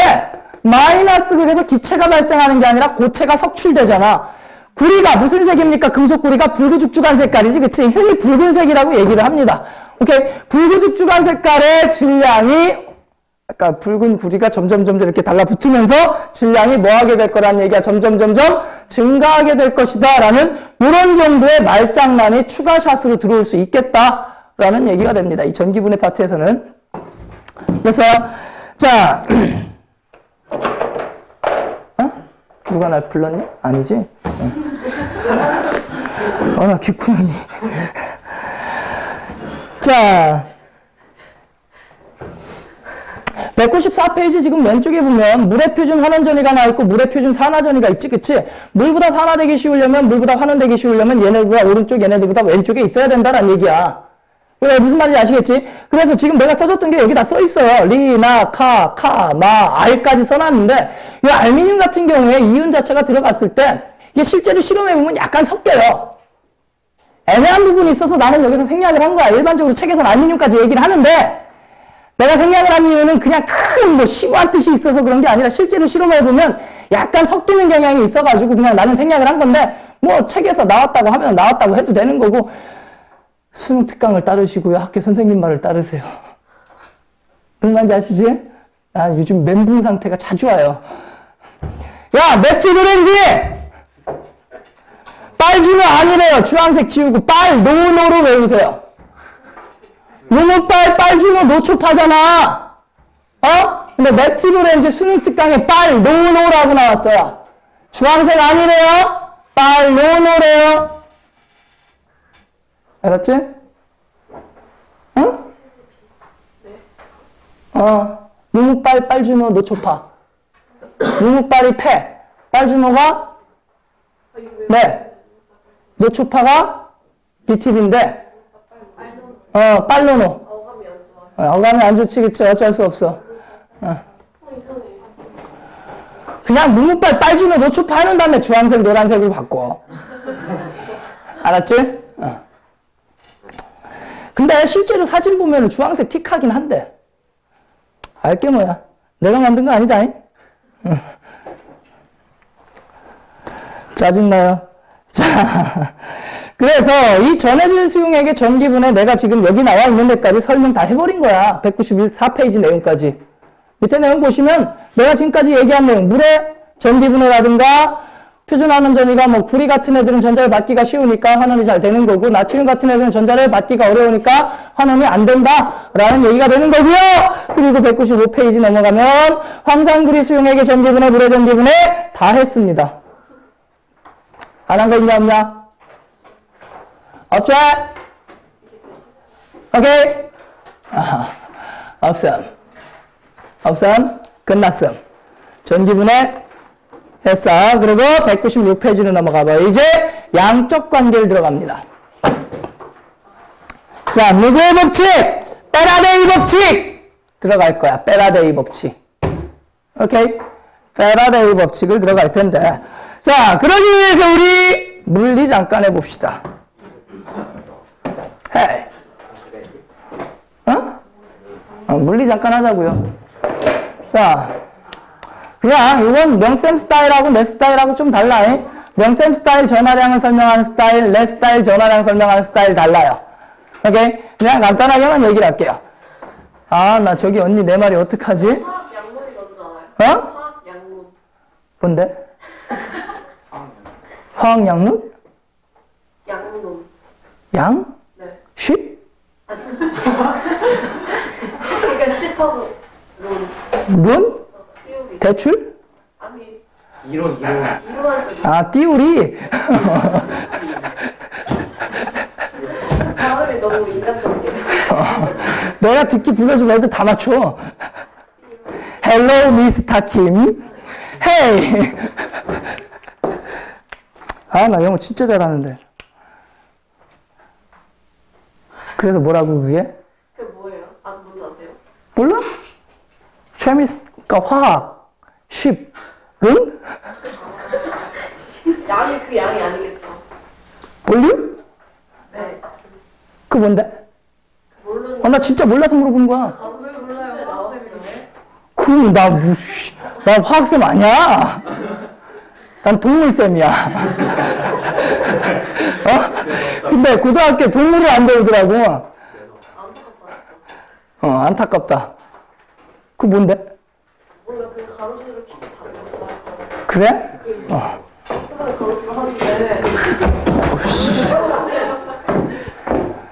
마이너스 극에서 기체가 발생하는 게 아니라 고체가 석출되잖아. 구리가 무슨 색입니까? 금속구리가 붉은죽죽한 색깔이지, 그치? 흔히 붉은색이라고 얘기를 합니다. 오케이? 붉은죽죽한 색깔의 질량이 아까 붉은 구리가 점점 이렇게 달라붙으면서 질량이 뭐하게 될 거란 얘기야. 점점 증가하게 될 것이다 라는 이런 정도의 말장난이 추가샷으로 들어올 수 있겠다라는 얘기가 됩니다. 이 전기분해 파트에서는. 그래서 자, 누가 날 불렀니? 아니지? 나 귓구멍이. 자. 194페이지 지금 왼쪽에 보면 물의 표준 환원전이가 나와있고 물의 표준 산화전이가 있지, 그치? 물보다 산화되기 쉬우려면, 물보다 환원되기 쉬우려면 얘네들보다 오른쪽, 얘네들보다 왼쪽에 있어야 된다는 얘기야. 왜, 무슨 말인지 아시겠지? 그래서 지금 내가 써줬던 게 여기다 써있어요. 리, 나, 카, 마, 알까지 써놨는데 이 알미늄 같은 경우에 이윤 자체가 들어갔을 때 이게 실제로 실험해보면 약간 섞여요. 애매한 부분이 있어서 나는 여기서 생략을 한 거야. 일반적으로 책에서는 알미늄까지 얘기를 하는데 내가 생략을 한 이유는 그냥 큰 뭐 심오한 뜻이 있어서 그런 게 아니라 실제로 실험해보면 약간 섞이는 경향이 있어가지고 그냥 나는 생략을 한 건데 뭐 책에서 나왔다고 하면 나왔다고 해도 되는 거고 수능 특강을 따르시고요. 학교 선생님 말을 따르세요. 무슨 말인지 아시지? 나 요즘 멘붕 상태가 자주 와요. 야, 메틸오렌지! 빨주노 아니래요. 주황색 지우고 빨, 노노로 외우세요. 노노빨, 빨주노, 노초파잖아. 근데 메틸오렌지 수능 특강에 빨, 노노라고 나왔어요. 주황색 아니래요. 빨, 노노래요. 알았지? 응? 누묵빨, 빨주노, 노초파. 누묵빨이 패. 빨주노가? 네. 노초파가? BTB인데. 빨로노. 어감이 안 좋아요. 어감이 안 좋지, 그치? 어쩔 수 없어. 그냥 누묵빨, 빨주노, 노초파 하는 다음에 주황색, 노란색으로 바꿔. 알았지? 근데 실제로 사진 보면 주황색 틱하긴 한데 알게 뭐야. 내가 만든 거 아니다. 짜증나요. 자, 그래서 이 전해질 수용액의 전기분해 내가 지금 여기 나와 있는 데까지 설명 다 해버린 거야. 194페이지 내용까지. 밑에 내용 보시면 내가 지금까지 얘기한 내용, 물의 전기분해라든가 표준환원전이가 뭐 구리 같은 애들은 전자를 받기가 쉬우니까 환원이 잘 되는 거고 나트륨 같은 애들은 전자를 받기가 어려우니까 환원이 안 된다라는 얘기가 되는 거고요. 그리고 195페이지 넘어가면 황산구리 수용액의 전기분해, 물의 전기분해 다 했습니다. 안 한 거 있냐 없냐? 없죠? 오케이? 없음. 끝났음. 전기분해 했어. 그리고 196페이지로 넘어가봐. 이제 양적 관계를 들어갑니다. 자, 누구의 법칙? 페라데이 법칙! 들어갈 거야. 페라데이 법칙. 오케이? 페라데이 법칙을 들어갈 텐데. 자, 그러기 위해서 우리 물리 잠깐 해봅시다. 헤이. 물리 잠깐 하자고요. 자. 그냥 이건 명쌤 스타일하고 내 스타일하고 좀 달라. 명쌤 스타일 전화량을 설명하는 스타일, 내 스타일 전화량 설명하는 스타일 달라요. 오케이? 그냥 간단하게만 얘기를 할게요. 나 저기 언니 내 말이 어떡하지? 화학 양론이 뭔지 알아요? 화학 양론. 뭔데? 화학 양론? 양론. 양? 네. 쉽? 그러니까 C하고 론. 론? 띄우기. 대출? 아니, 이론. 이론할 때 띄우리? 발음이 너무 인간적이에요. 내가 듣기 불러주면 애들 다 맞춰. Hello, Mr. Kim. Hey! 나 영어 진짜 잘하는데. 그래서 뭐라고 그게? 그게 뭐예요? 뭔지 아세요? 몰라? 그러니까 화학, 쉽, 론? 양이 그 양이 아니겠죠? 볼륨? 네. 그 뭔데? 모르는 나 진짜 몰라서 물어보는 거야. 왜 몰라요? 나왔어요. 나 화학쌤 아니야. 난 동물쌤이야. 근데 고등학교에 동물을 안 배우더라고. 안타깝다 진짜. 안타깝다. 그 뭔데? 몰라 그 가로수를 키 다녔어. 그래? 오토바이 가로수를 하는데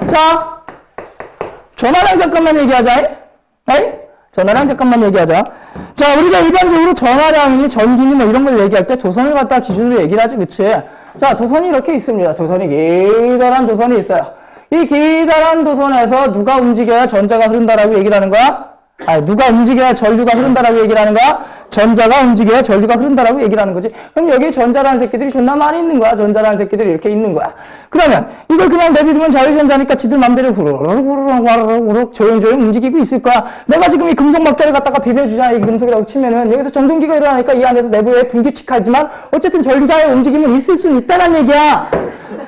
자, 전화량 잠깐만 얘기하자. 에이? 전화량 잠깐만 얘기하자. 자, 우리가 일반적으로 전화량이니 전기니 뭐 이런 걸 얘기할 때 조선을 갖다 기준으로 얘기를 하지, 그치? 자, 도선이 이렇게 있습니다. 도선이 기다란 도선이 있어요. 이 기다란 도선에서 누가 움직여야 전자가 흐른다라고 얘기를 하는 거야? 아니, 누가 움직여야 전류가 흐른다라고 얘기를 하는 거야? 전자가 움직여야 전류가 흐른다라고 얘기를 하는 거지. 그럼 여기 전자라는 새끼들이 존나 많이 있는 거야. 전자라는 새끼들이 이렇게 있는 거야. 그러면 이걸 그냥 내비두면 자유전자니까 지들 맘대로 후루룩 조용조용 움직이고 있을 거야. 내가 지금 이 금속 막대를 갖다가 비벼주자. 이 금속이라고 치면은 여기서 전동기가 일어나니까 이 안에서 내부에 불규칙하지만 어쨌든 전자의 움직임은 있을 수는 있다는 얘기야.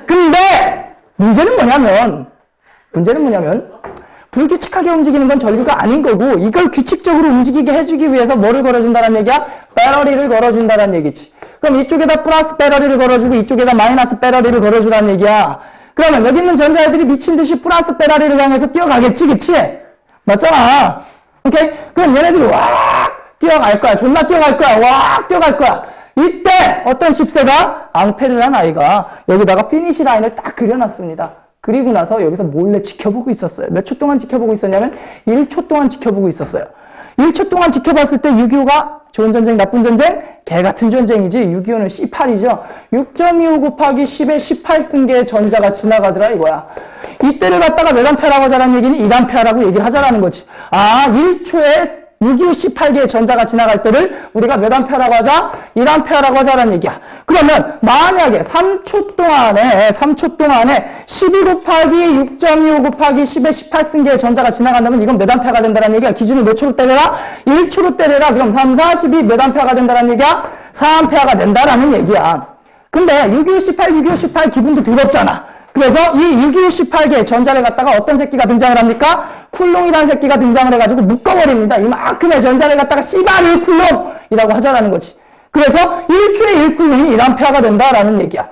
근데 문제는 뭐냐면 불규칙하게 움직이는 건 전류가 아닌 거고 이걸 규칙적으로 움직이게 해주기 위해서 뭐를 걸어준다는 얘기야? 배터리를 걸어준다는 얘기지. 그럼 이쪽에다 플러스 배터리를 걸어주고 이쪽에다 마이너스 배터리를 걸어주라는 얘기야. 그러면 여기 있는 전자애들이 미친 듯이 플러스 배터리를 향해서 뛰어가겠지, 그치? 맞잖아. 오케이? 그럼 얘네들이 왁 뛰어갈 거야. 존나 뛰어갈 거야. 왁 뛰어갈 거야. 이때 어떤 10세가 앙페르란 아이가 여기다가 피니시 라인을 딱 그려놨습니다. 그리고 나서 여기서 몰래 지켜보고 있었어요. 몇 초 동안 지켜보고 있었냐면 1초 동안 지켜보고 있었어요. 1초 동안 지켜봤을 때 625가 좋은 전쟁, 나쁜 전쟁, 개 같은 전쟁이지. 625는 C8이죠. 6.25 곱하기 10에 18승계의 전자가 지나가더라 이거야. 이때를 갖다가 몇 암페어라고 하자라는 얘기는 1암페어라고 얘기를 하자라는 거지. 아, 1초에 625 18개의 전자가 지나갈 때를 우리가 몇 암페어라고 하자? 1암페어라고 하자라는 얘기야. 그러면 만약에 3초 동안에 12 곱하기 6.25 곱하기 10의 18승계의 전자가 지나간다면 이건 몇 암페어가 된다는 얘기야. 기준을 몇 초로 때려라? 1초로 때려라. 그럼 3, 4, 12 몇 암페어가 된다는 얘기야? 4암페어가 된다라는 얘기야. 근데 625 18, 625 18 기분도 더럽잖아. 그래서 이 625 18개의 전자를 갖다가 어떤 새끼가 등장을 합니까? 쿨롱이라는 새끼가 등장을 해가지고 묶어버립니다. 이만큼의 전자를 갖다가 씨발 1쿨롱이라고 하자라는 거지. 그래서 1초에 1쿨롱이 1암페어가 된다라는 얘기야.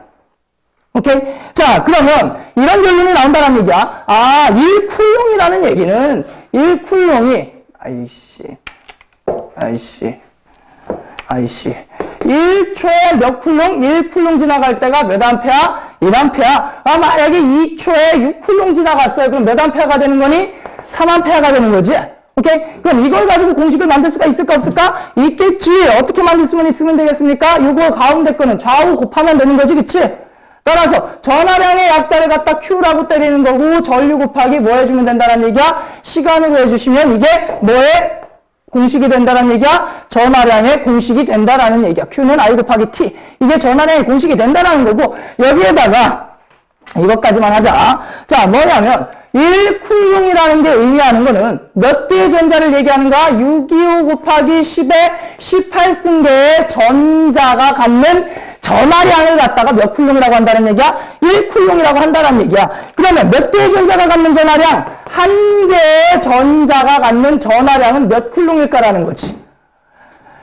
오케이? 자, 그러면 이런 결론이 나온다는 얘기야. 아, 1쿨롱이라는 얘기는 1쿨롱이 아이씨 1초에 몇 쿨롱? 1쿨롱 지나갈 때가 몇 암페어? 1암페어. 아, 만약에 2초에 6쿨롱 지나갔어요. 그럼 몇 암페어가 되는 거니? 3암페어가 되는 거지. 오케이? 그럼 이걸 가지고 공식을 만들 수가 있을까 없을까? 있겠지. 어떻게 만들 수만 있으면 되겠습니까? 요거 가운데 거는 좌우 곱하면 되는 거지, 그치? 따라서 전하량의 약자를 갖다 Q라고 때리는 거고 전류 곱하기 뭐 해주면 된다는 얘기야? 시간으로 해주시면 이게 뭐의 공식이 된다는 얘기야? 전하량의 공식이 된다라는 얘기야. Q는 I 곱하기 T. 이게 전하량의 공식이 된다라는 거고 여기에다가 이것까지만 하자. 자, 뭐냐면 1쿨롱이라는 게 의미하는 거는 몇 개의 전자를 얘기하는가? 625 곱하기 10의 18승계의 전자가 갖는 전하량을 갖다가 몇 쿨롱이라고 한다는 얘기야? 1쿨롱이라고 한다는 얘기야. 그러면 몇 개의 전자가 갖는 전하량? 한 개의 전자가 갖는 전하량은 몇 쿨롱일까라는 거지.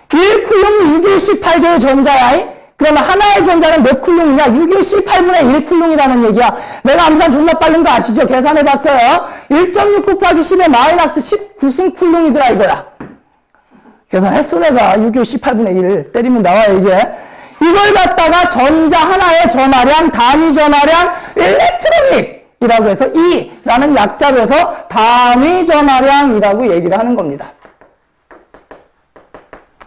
1쿨롱이 625 18개의 전자야. 그러면 하나의 전자는 몇 쿨롱이냐? 625 18분의 1쿨롱이라는 얘기야. 내가 암산 존나 빠른 거 아시죠? 계산해봤어요. 1.6 곱하기 10의 마이너스 19승 쿨롱이더라 이거야. 계산했어 내가. 625 18분의 1 때리면 나와 이게. 이걸 갖다가 전자 하나의 전하량, 단위 전하량, 일렉트로닉이라고 해서 E라는 약자로 해서 단위 전하량이라고 얘기를 하는 겁니다.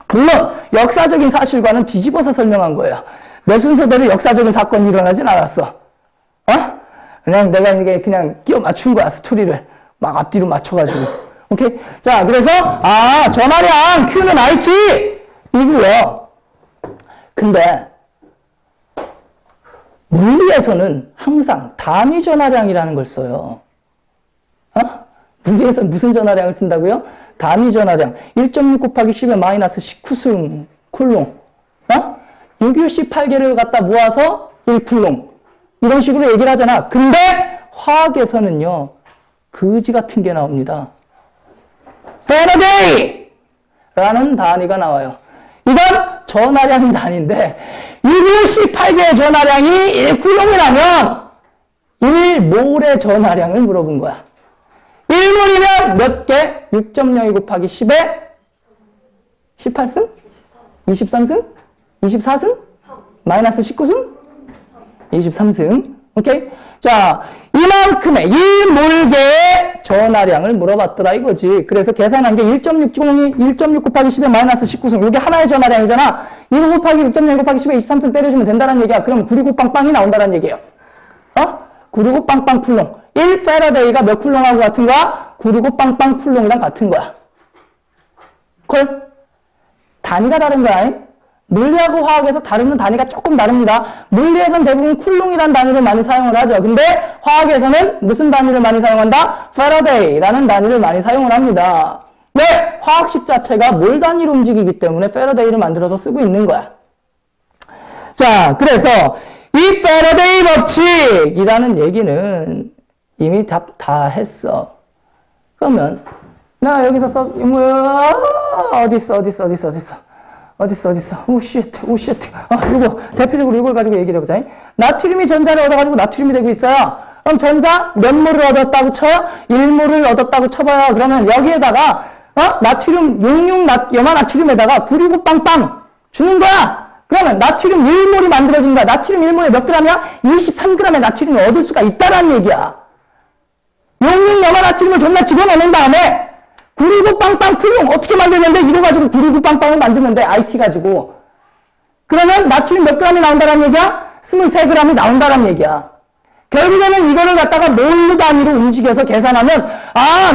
물론 역사적인 사실과는 뒤집어서 설명한 거예요. 내 순서대로 역사적인 사건이 일어나진 않았어. 그냥 내가 이게 그냥 끼워 맞춘 거야. 스토리를 막 앞뒤로 맞춰가지고. 오케이? 자, 그래서 전하량 Q는 IT 이고요. 근데 물리에서는 항상 단위 전하량이라는 걸 써요. 물리에서 무슨 전하량을 쓴다고요? 단위 전하량. 1.6 곱하기 10의 마이너스 19승 쿨롱. 625 18개를 갖다 모아서 1쿨롱. 이런 식으로 얘기를 하잖아. 근데 화학에서는요. 거지 같은 게 나옵니다. 페라데이라는 단위가 나와요. 이건 전하량이 단위인데 625 18개의 전하량이 1쿨롱이라면 1몰의 전하량을 물어본 거야. 1몰이면 몇 개? 6.02 곱하기 10에 18승? 23승? 24승? 마이너스 19승? 23승. 오케이? 자, 이만큼의 1몰계의 전하량을 물어봤더라 이거지. 그래서 계산한 게 1.6 곱하기 10의 마이너스 19승. 이게 하나의 전하량이잖아. 이거 곱하기 6.0 곱하기 10의 23승 때려주면 된다는 얘기야. 그럼 969 빵빵이 나온다는 얘기예요. 969 빵빵 쿨롱. 1페라데이가 몇 쿨롱하고 같은 거야? 969 빵빵 쿨롱이랑 같은 거야. 콜? 단위가 다른 거야. 물리하고 화학에서 다루는 단위가 조금 다릅니다. 물리에서는 대부분 쿨롱이라는 단위를 많이 사용을 하죠. 근데 화학에서는 무슨 단위를 많이 사용한다? 페라데이라는 단위를 많이 사용을 합니다. 왜? 화학식 자체가 몰 단위로 움직이기 때문에 페라데이를 만들어서 쓰고 있는 거야. 자, 그래서 이 페라데이 법칙이라는 얘기는 이미 다 했어. 그러면 나 여기서 뭐야? 어딨어? 오쉣. 이거 대표적으로 이걸 가지고 얘기를 해보자. 나트륨이 전자를 얻어가지고 나트륨이 되고 있어요. 그럼 전자 몇 몰을 얻었다고 쳐요? 1몰을 얻었다고 쳐봐요. 그러면 여기에다가 나트륨 66 염화나트륨에다가 969 빵빵 주는 거야. 그러면 나트륨 1몰이 만들어진 거야. 나트륨 1몰에 몇 g이야? 23g의 나트륨을 얻을 수가 있다라는 얘기야. 66 염화나트륨을 존나 집어넣는 다음에 969 빵빵 쿨롱 어떻게 만들면 돼? 이거 가지고 969 빵빵을 만들면 돼. IT 가지고. 그러면 나트륨 몇 g이 나온다는 얘기야? 23g이 나온다는 얘기야. 결국에는 이거를 갖다가 몰 단위로 움직여서 계산하면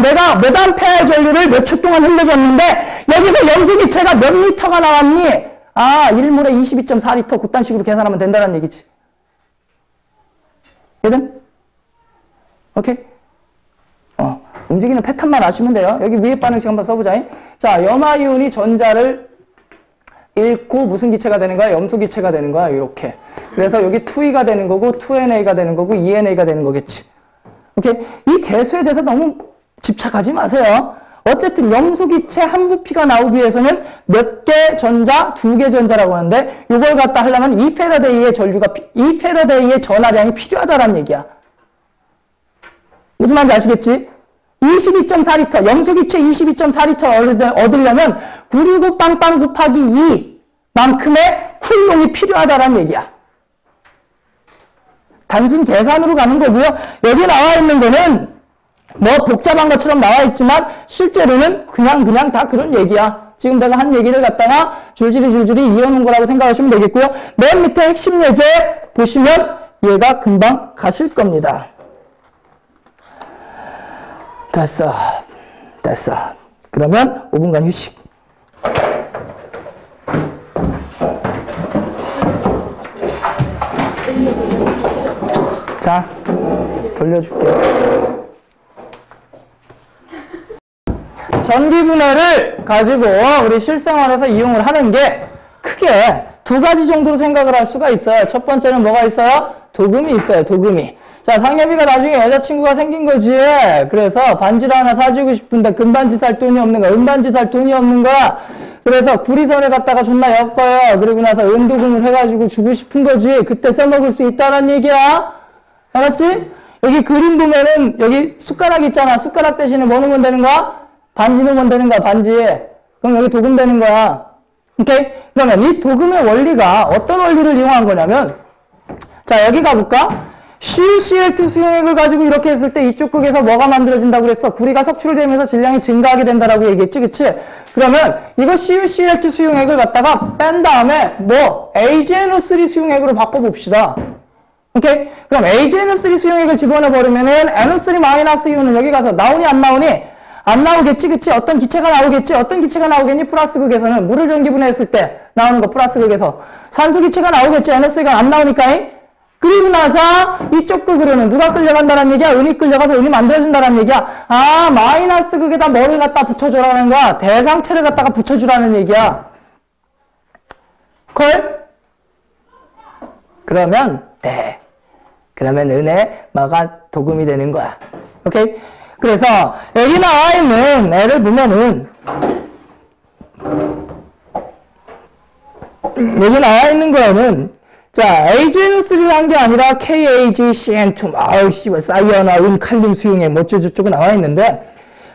내가 몇 암페어 전류를 몇 초 동안 흘려줬는데 여기서 염소기체가 몇 리터가 나왔니? 1몰에 22.4리터 그딴 식으로 계산하면 된다는 얘기지. 얘든? 오케이? 움직이는 패턴만 아시면 돼요. 여기 위에 반응식 한번 써보자. 자, 염화이온이 전자를 잃고 무슨 기체가 되는 거야? 염소 기체가 되는 거야. 이렇게. 그래서 여기 2E가 되는 거고 2NA가 되는 거고 2NA가 되는 거겠지. 오케이? 이 개수에 대해서 너무 집착하지 마세요. 어쨌든 염소 기체 한 부피가 나오기 위해서는 몇 개 전자? 2개 전자라고 하는데 이걸 갖다 하려면 2페라데이의 전하량이 필요하다라는 얘기야. 무슨 말인지 아시겠지? 22.4리터, 염소기체 22.4리터 얻으려면 969 빵빵 곱하기 2만큼의 쿨롱이 필요하다라는 얘기야. 단순 계산으로 가는 거고요. 여기 나와 있는 거는 뭐 복잡한 것처럼 나와 있지만 실제로는 그냥 다 그런 얘기야. 지금 내가 한 얘기를 갖다가 줄줄이 이어놓은 거라고 생각하시면 되겠고요. 맨 밑에 핵심 예제 보시면 얘가 금방 가실 겁니다. 됐어. 그러면 5분간 휴식. 자, 돌려줄게. 전기분해를 가지고 우리 실생활에서 이용을 하는 게 크게 두 가지 정도로 생각을 할 수가 있어요. 첫 번째는 뭐가 있어요? 도금이 있어요. 도금이. 자, 상엽이가 나중에 여자친구가 생긴 거지. 그래서 반지를 하나 사주고 싶은데 금반지 살 돈이 없는 거야. 은반지 살 돈이 없는 거야. 그래서 구리선을 갖다가 존나 엮어요. 그리고 나서 은도금을 해가지고 주고 싶은 거지. 그때 써먹을 수 있다는 얘기야. 알았지? 여기 그림 보면은 여기 숟가락 있잖아. 숟가락 대신에 뭐 넣으면 되는 거야? 반지 넣으면 되는 거야. 반지. 그럼 여기 도금 되는 거야. 오케이? 그러면 이 도금의 원리가 어떤 원리를 이용한 거냐면 자, 여기 가볼까? CuCl2 수용액을 가지고 이렇게 했을 때 이쪽 극에서 뭐가 만들어진다고 그랬어? 구리가 석출을 되면서 질량이 증가하게 된다라고 얘기했지, 그치? 그러면 이거 CuCl2 수용액을 갖다가 뺀 다음에 뭐 AgNO3 수용액으로 바꿔봅시다. 오케이? 그럼 AgNO3 수용액을 집어넣어버리면은 NO3- 이온은 여기 가서 나오니 안 나오니? 안 나오겠지, 그치? 어떤 기체가 나오겠지? 어떤 기체가 나오겠니? 플러스 극에서는 물을 전기분해했을 때 나오는 거 플러스 극에서 산소 기체가 나오겠지? NO3가 안 나오니까. 그리고 나서 이쪽 극으로는 누가 끌려간다는 얘기야? 은이 끌려가서 은이 만들어진다는 얘기야. 마이너스 극에다 뭐를 갖다 붙여주라는 거야? 대상체를 갖다가 붙여주라는 얘기야. 콜? 그러면 돼. 그러면 은의 마가 도금이 되는 거야. 오케이? 그래서 여기 나와 있는 애를 보면은 여기 나와 있는 거는 자, AgNO3를 한 게 아니라 KAgCN2, 씨발, 사이아나, 칼륨 수용액, 뭐 어쩌고저쩌고 나와 있는데,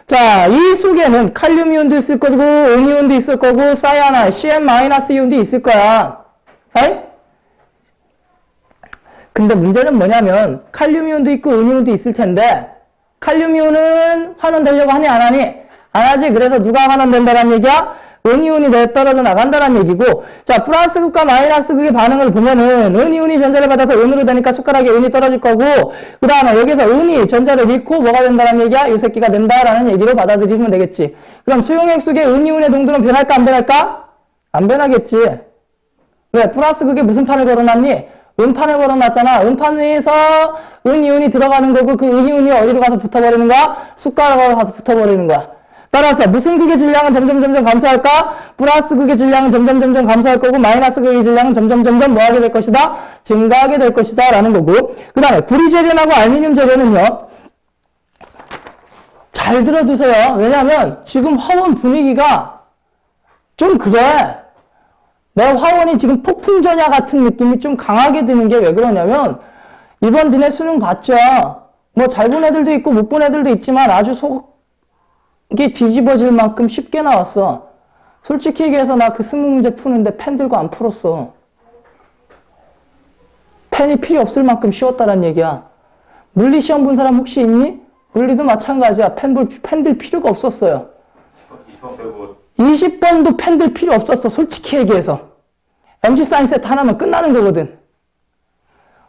자, 이 속에는 칼륨 이온도 있을 거고, 은 이온도 있을 거고, 사이아나, CN- 이온도 있을 거야. 에이? 근데 문제는 뭐냐면, 칼륨 이온도 있고, 은 이온도 있을 텐데, 칼륨이온은 환원되려고 하니 안 하니? 안 하지. 그래서 누가 환원된다는 얘기야? 은이온이 떨어져 나간다는 얘기고, 자, 플러스 극과 마이너스 극의 반응을 보면은 은이온이 전자를 받아서 은으로 되니까 숟가락에 은이 떨어질 거고, 그 다음에 여기서 은이 전자를 잃고 뭐가 된다는 얘기야? 이 새끼가 된다라는 얘기로 받아들이면 되겠지. 그럼 수용액 속의 은이온의 농도는 변할까 안 변할까? 안 변하겠지. 왜? 플러스 극에 무슨 판을 걸어놨니? 은판을 걸어놨잖아. 은판에서 은이온이 들어가는 거고 그 은이온이 어디로 가서 붙어버리는 거야? 숟가락으로 가서 붙어버리는 거야. 따라서 무슨 극의 질량은 점점 감소할까? 플러스 극의 질량은 점점 감소할 거고 마이너스 극의 질량은 점점 뭐하게 될 것이다? 증가하게 될 것이다 라는 거고, 그 다음에 구리 재련하고 알루미늄 재련은요, 잘 들어두세요. 왜냐면 지금 화원 분위기가 좀 그래. 내 화원이 지금 폭풍전야 같은 느낌이 좀 강하게 드는 게 왜 그러냐면, 이번 니네 수능 봤죠? 뭐 잘 본 애들도 있고 못 본 애들도 있지만 아주 속이 뒤집어질 만큼 쉽게 나왔어. 솔직히 얘기해서 나 그 20문제 푸는데 펜 들고 안 풀었어. 펜이 필요 없을 만큼 쉬웠다는 얘기야. 물리 시험 본 사람 혹시 있니? 물리도 마찬가지야. 펜 들 필요가 없었어요. 20번 빼고 20번도 펜 들 필요 없었어. 솔직히 얘기해서. MC 사인 세트 하나면 끝나는 거거든.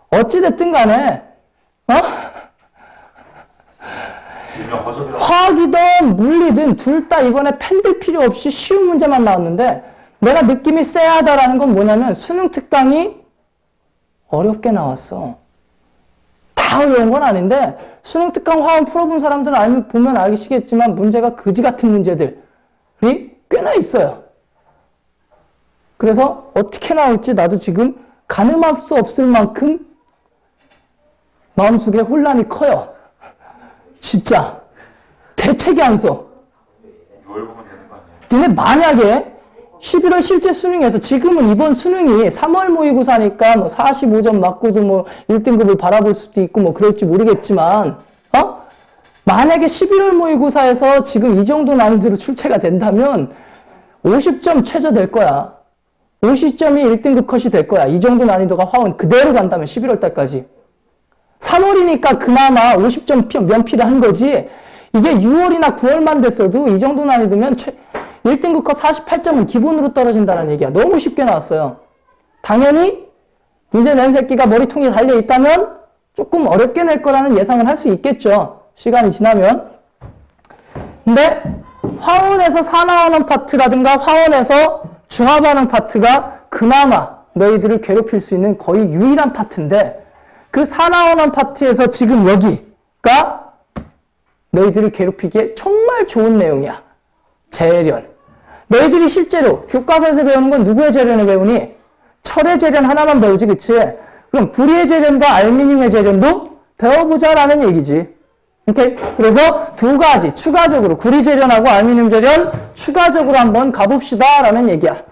어찌됐든 간에 화학이든 물리든 둘 다 이번에 펜 들 필요 없이 쉬운 문제만 나왔는데, 내가 느낌이 쎄하다라는 건 뭐냐면 수능 특강이 어렵게 나왔어. 다 어려운 건 아닌데 수능 특강 화원 풀어본 사람들은 보면 알겠지만 문제가 그지 같은 문제들이 꽤나 있어요. 그래서 어떻게 나올지 나도 지금 가늠할 수 없을 만큼 마음속에 혼란이 커요. 진짜 대책이 안 서. 6월 보면 되는 거 아니에요? 니네 만약에 11월 실제 수능에서, 지금은 이번 수능이 3월 모의고사니까 뭐 45점 맞고도 뭐 1등급을 바라볼 수도 있고 뭐 그럴지 모르겠지만, 만약에 11월 모의고사에서 지금 이 정도 난이도로 출제가 된다면 50점 최저될 거야. 50점이 1등급 컷이 될 거야. 이 정도 난이도가 화원 그대로 간다면 11월 달까지. 3월이니까 그나마 50점 면피를 한 거지. 이게 6월이나 9월만 됐어도 이 정도 난이도면 1등급 컷 48점은 기본으로 떨어진다는 얘기야. 너무 쉽게 나왔어요. 당연히 문제 낸 새끼가 머리통이 달려있다면 조금 어렵게 낼 거라는 예상을 할 수 있겠죠. 시간이 지나면. 근데 화원에서 산화하는 파트라든가 화원에서 중화반응 파트가 그나마 너희들을 괴롭힐 수 있는 거의 유일한 파트인데, 그 산화하는 파트에서 지금 여기가 너희들을 괴롭히기에 정말 좋은 내용이야. 재련. 너희들이 실제로 교과서에서 배우는 건 누구의 재련을 배우니? 철의 재련 하나만 배우지, 그치? 그럼 구리의 재련과 알루미늄의 재련도 배워보자라는 얘기지. 오케이? 그래서 두 가지 추가적으로 구리 재련하고 알루미늄 재련 추가적으로 한번 가봅시다 라는 얘기야.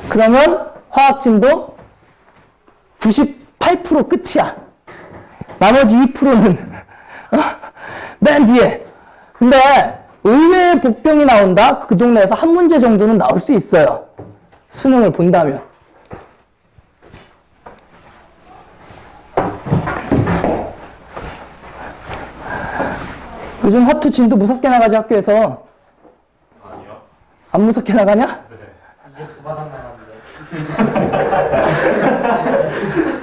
그러면 화학진도 98% 끝이야. 나머지 2%는 맨 뒤에. 근데 의외의 복병이 나온다? 그 동네에서 한 문제 정도는 나올 수 있어요. 수능을 본다면. 요즘 화투 진도 무섭게 나가지, 학교에서. 아니요. 안 무섭게 나가냐? 이제 2바닥 나갔는데.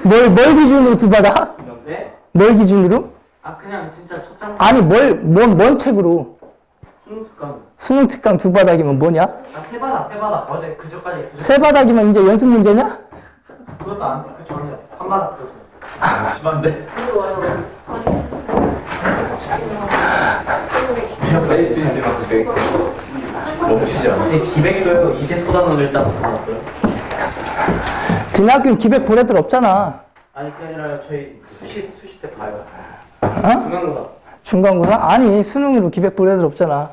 뭘 기준으로 두 바닥? 네? 뭘 기준으로? 아 그냥 진짜 첫장 아니, 뭔 책으로? 수능특강. 수능 특강 두 바닥이면 뭐냐? 아 3바닥 어제 그저까지 세 바닥이면 이제 연습 문제냐? 그것도 안 돼. 그 전에 한 바닥 그것도. 심한데? 이리 와요. 뺄수 있으면 그때 멈추지 않아? 근데 기백도요. 이제 쏟아놓은 일단 들어왔어요. 니네 학교는 기백 볼 애들 없잖아. 아니 그게 아니라 저희 수시 때 봐요. 어? 중간고사. 중간고사? 아니, 수능으로 기백 볼 애들 없잖아.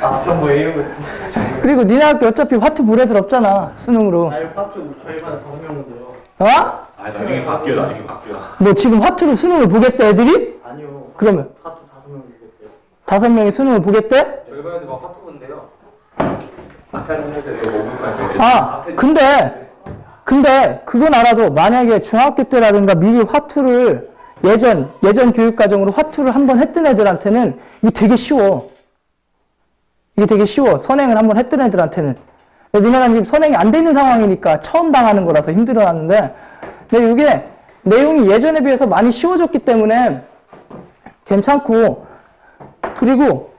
아 그럼 뭐예요? 그리고 니네 학교 어차피 화투 볼 애들 없잖아, 수능으로. 아니 파트 저희 반에 5명인데요. 어? 아 나중에 바뀌어 나중에 바뀌어. 뭐 지금 화투로 수능을 보겠대, 애들이? 아니요. 그러면 파트 5명 되겠대요. 5명이 수능을 보겠대? 저희 반에도 막 화투 본데요. 앞에 하는 애들 너무 싸게. 아, 근데 그건 알아도 만약에 중학교 때라든가 미리 화투를 예전 교육과정으로 화투를 한번 했던 애들한테는 이게 되게 쉬워. 이게 되게 쉬워. 선행을 한번 했던 애들한테는. 근데 니네가 지금 선행이 안 돼 있는 상황이니까 처음 당하는 거라서 힘들어하는데, 근데 이게 내용이 예전에 비해서 많이 쉬워졌기 때문에 괜찮고, 그리고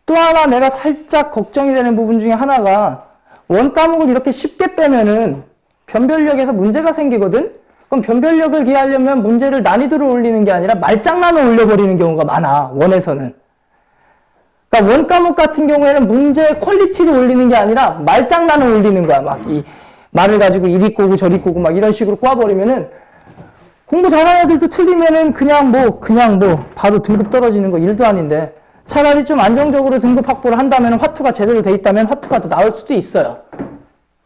또 하나 내가 살짝 걱정이 되는 부분 중에 하나가 원 과목을 이렇게 쉽게 빼면은 변별력에서 문제가 생기거든? 그럼 변별력을 기하려면 문제를 난이도를 올리는 게 아니라 말장난을 올려버리는 경우가 많아, 원에서는. 그러니까 원 과목 같은 경우에는 문제의 퀄리티를 올리는 게 아니라 말장난을 올리는 거야. 막 이 말을 가지고 이리 꼬고 저리 꼬고 막 이런 식으로 꼬아버리면은 공부 잘하는 애들도 틀리면은 그냥 뭐 바로 등급 떨어지는 거 일도 아닌데, 차라리 좀 안정적으로 등급 확보를 한다면 화투가 제대로 돼 있다면 화투가 더 나을 수도 있어요.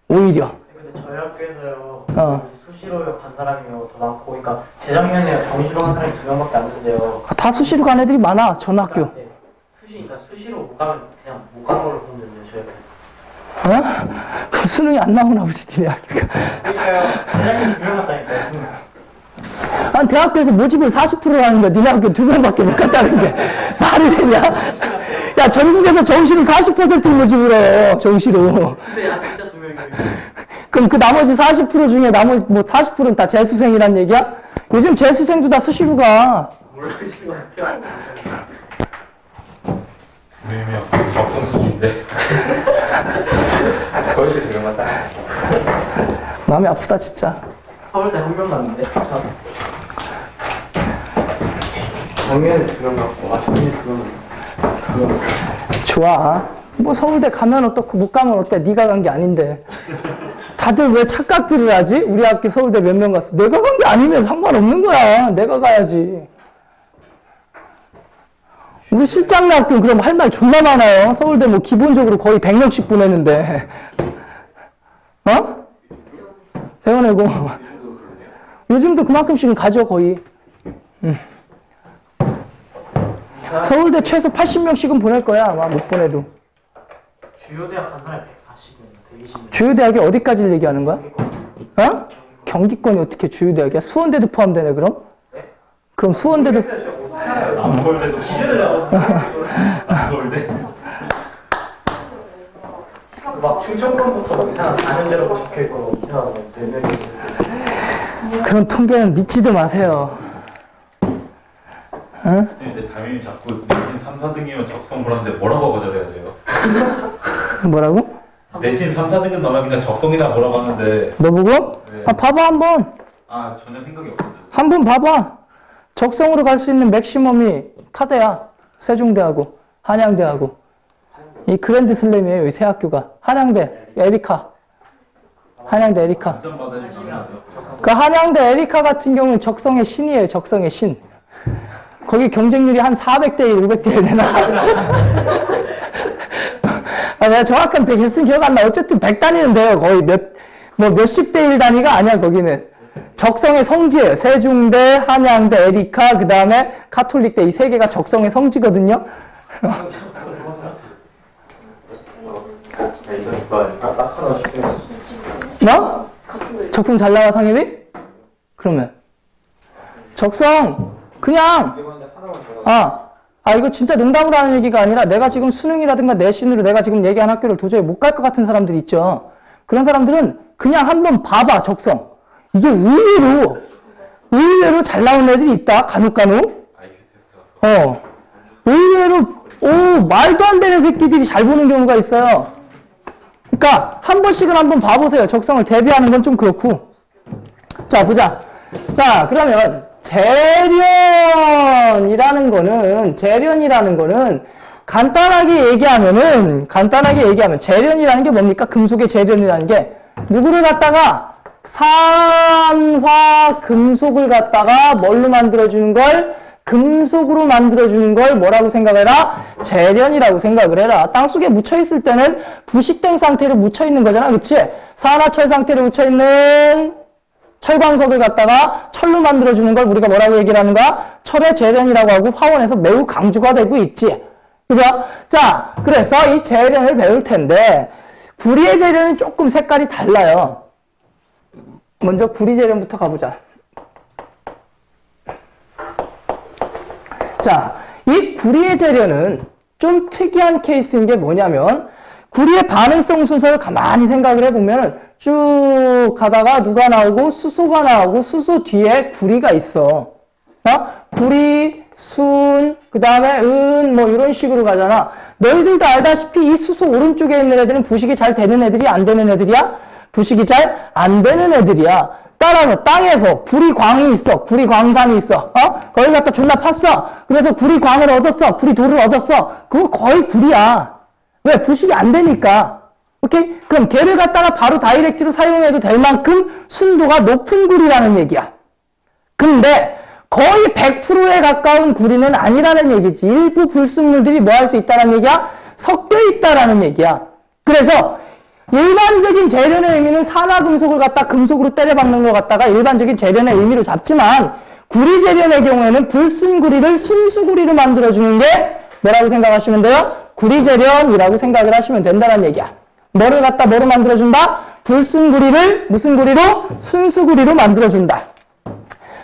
오히려. 근데 저희 학교에서요. 어. 수시로 간 사람이요 더 많고, 그러니까 재작년에 정시로 간 사람이 2명밖에 안 됐는데요. 다 수시로 간 애들이 많아, 전 학교. 네. 그러니까 수시로 못 가면 그냥 못 가는 걸로 보면 되는데 저희가. 어? 그럼 수능이 안 나오나 보지, 니네 학교가. 그러니까요. 재작년에 2명 갔다니까요. 아니, 대학교에서 모집을 40%를 하는데 니네 학교 2명밖에 못 갔다는 게 말이 되냐? 야, 전국에서 정시로 40%를 모집을 해요, 정시로. 근데 야 진짜 2명이에요. 그럼 그 나머지 40% 중에 나머지 뭐 40%는 다 재수생이란 얘기야? 요즘 재수생도 다 수시로 가. 모르시는 것 같아요. 분명히 적성 수준인데. 서울대 들어갔다. 마음이 아프다, 진짜. 서울대 한 명 갔는데. 작년에 2명 갔고, 작년에 2명. 좋아. 뭐 서울대 가면 어떻고 못 가면 어때? 네가 간 게 아닌데. 다들 왜 착각들을 하지? 우리 학교 서울대 몇 명 갔어? 내가 간 게 아니면 상관없는 거야. 내가 가야지. 우리 실장내 학교는 그럼 할 말 존나 많아요. 서울대 뭐 기본적으로 거의 100명씩 보내는데. 어? 대원외고. 요즘도 그만큼씩은 가죠, 거의. 서울대 최소 80명씩은 보낼 거야, 아마 못 보내도. 주요 대학 간 사람이 140명, 120명. 주요 대학이 어디까지를 얘기하는 거야? 어? 경기권이 어떻게 주요 대학이야? 수원대도 포함되네, 그럼? 그럼 수원대도. 안 서울대도 기준을 안 서울대. 막 충청권부터 이상한 4년제라고 적혀있고, 이상한 4명이. 그런 통계는 믿지도 마세요. 응? 근데 당연히 자꾸 내신 3, 4등이면 적성 보라는데 뭐라고 거절해야 돼요? 뭐라고? 내신 3, 4등은 나면 그냥 적성이나 보라고 하는데. 너 보고? 네. 아, 봐봐, 한번. 아, 전혀 생각이 없어요. 한번 봐봐. 적성으로 갈 수 있는 맥시멈이 카대야. 세종대하고, 한양대하고. 이 그랜드 슬램이에요, 이 세 학교가. 한양대, 에리카. 한양대 에리카. 만점 받아주시면 그 한양대 에리카 같은 경우는 적성의 신이에요, 적성의 신. 거기 경쟁률이 한 400대 1, 500대 1 되나? 아, 내가 정확한 개수는 기억 안 나. 어쨌든 100단위는 돼요. 거의 몇십 대 1 단위가 아니야, 거기는. 적성의 성지예요. 세종대, 한양대, 에리카, 그 다음에 카톨릭대 이 세 개가 적성의 성지거든요. 뭐? 적성 잘 나와, 상엽이? 그러면. 적성, 그냥, 이거 진짜 농담으로 하는 얘기가 아니라 내가 지금 수능이라든가 내신으로 내가 지금 얘기한 학교를 도저히 못 갈 것 같은 사람들이 있죠. 그런 사람들은 그냥 한번 봐봐, 적성. 이게 의외로 잘 나온 애들이 있다, 간혹. 의외로, 말도 안 되는 새끼들이 잘 보는 경우가 있어요. 그러니까 한 번씩은 한번 봐보세요. 적성을 대비하는 건 좀 그렇고. 자, 보자. 자, 그러면 재련이라는 거는 간단하게 얘기하면 재련이라는 게 뭡니까? 금속의 재련이라는 게 누구를 갖다가 산화 금속을 갖다가 뭘로 만들어주는 걸? 금속으로 만들어주는 걸 뭐라고 생각해라? 재련이라고 생각을 해라. 땅속에 묻혀있을 때는 부식된 상태로 묻혀있는 거잖아. 그치? 산화철 상태로 묻혀있는 철광석을 갖다가 철로 만들어주는 걸 우리가 뭐라고 얘기를 하는가? 철의 재련이라고 하고 화원에서 매우 강조가 되고 있지. 그죠? 자, 그래서 이 재련을 배울 텐데 구리의 재료는 조금 색깔이 달라요. 먼저 구리 재료부터 가보자. 자, 이 구리의 재료는 좀 특이한 케이스인 게 뭐냐면 구리의 반응성 순서를 가만히 생각을 해보면 쭉 가다가 누가 나오고 수소가 나오고 수소 뒤에 구리가 있어. 구리, 순, 그 다음에 은, 뭐 이런 식으로 가잖아. 너희들도 알다시피 이 수소 오른쪽에 있는 애들은 부식이 잘 되는 애들이 안 되는 애들이야? 부식이 잘 안 되는 애들이야. 따라서 땅에서 구리광이 있어. 구리광산이 있어. 거기 갖다 존나 팠어. 그래서 구리광을 얻었어. 구리돌을 얻었어. 그거 거의 구리야. 왜? 부식이 안 되니까. 오케이? 그럼 걔를 갖다가 바로 다이렉트로 사용해도 될 만큼 순도가 높은 구리라는 얘기야. 근데 거의 100%에 가까운 구리는 아니라는 얘기지. 일부 불순물들이 뭐 할 수 있다는 얘기야? 섞여 있다라는 얘기야. 그래서 일반적인 재련의 의미는 산화금속을 갖다 금속으로 때려박는 것 같다가 일반적인 재련의 의미로 잡지만 구리 재련의 경우에는 불순구리를 순수구리로 만들어주는 게 뭐라고 생각하시면 돼요? 구리 재련이라고 생각을 하시면 된다는 얘기야. 뭐를 갖다 뭐로 만들어준다? 불순구리를 무슨 구리로? 순수구리로 만들어준다.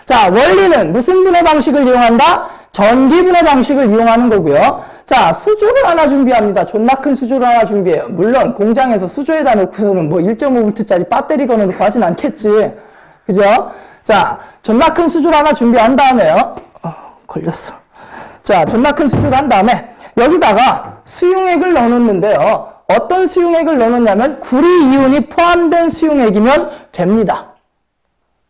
자, 원리는 무슨 분해 방식을 이용한다? 전기분해 방식을 이용하는 거고요. 자, 수조를 하나 준비합니다. 존나 큰 수조를 하나 준비해요. 물론 공장에서 수조에다 놓고서는 뭐 1.5V짜리 배터리 걸어놓고 하진 않겠지. 그죠? 자, 존나 큰 수조를 하나 준비한 다음에요. 걸렸어. 자, 존나 큰 수조를 한 다음에 여기다가 수용액을 넣어놓는데요. 어떤 수용액을 넣어놓냐면 구리 이온이 포함된 수용액이면 됩니다.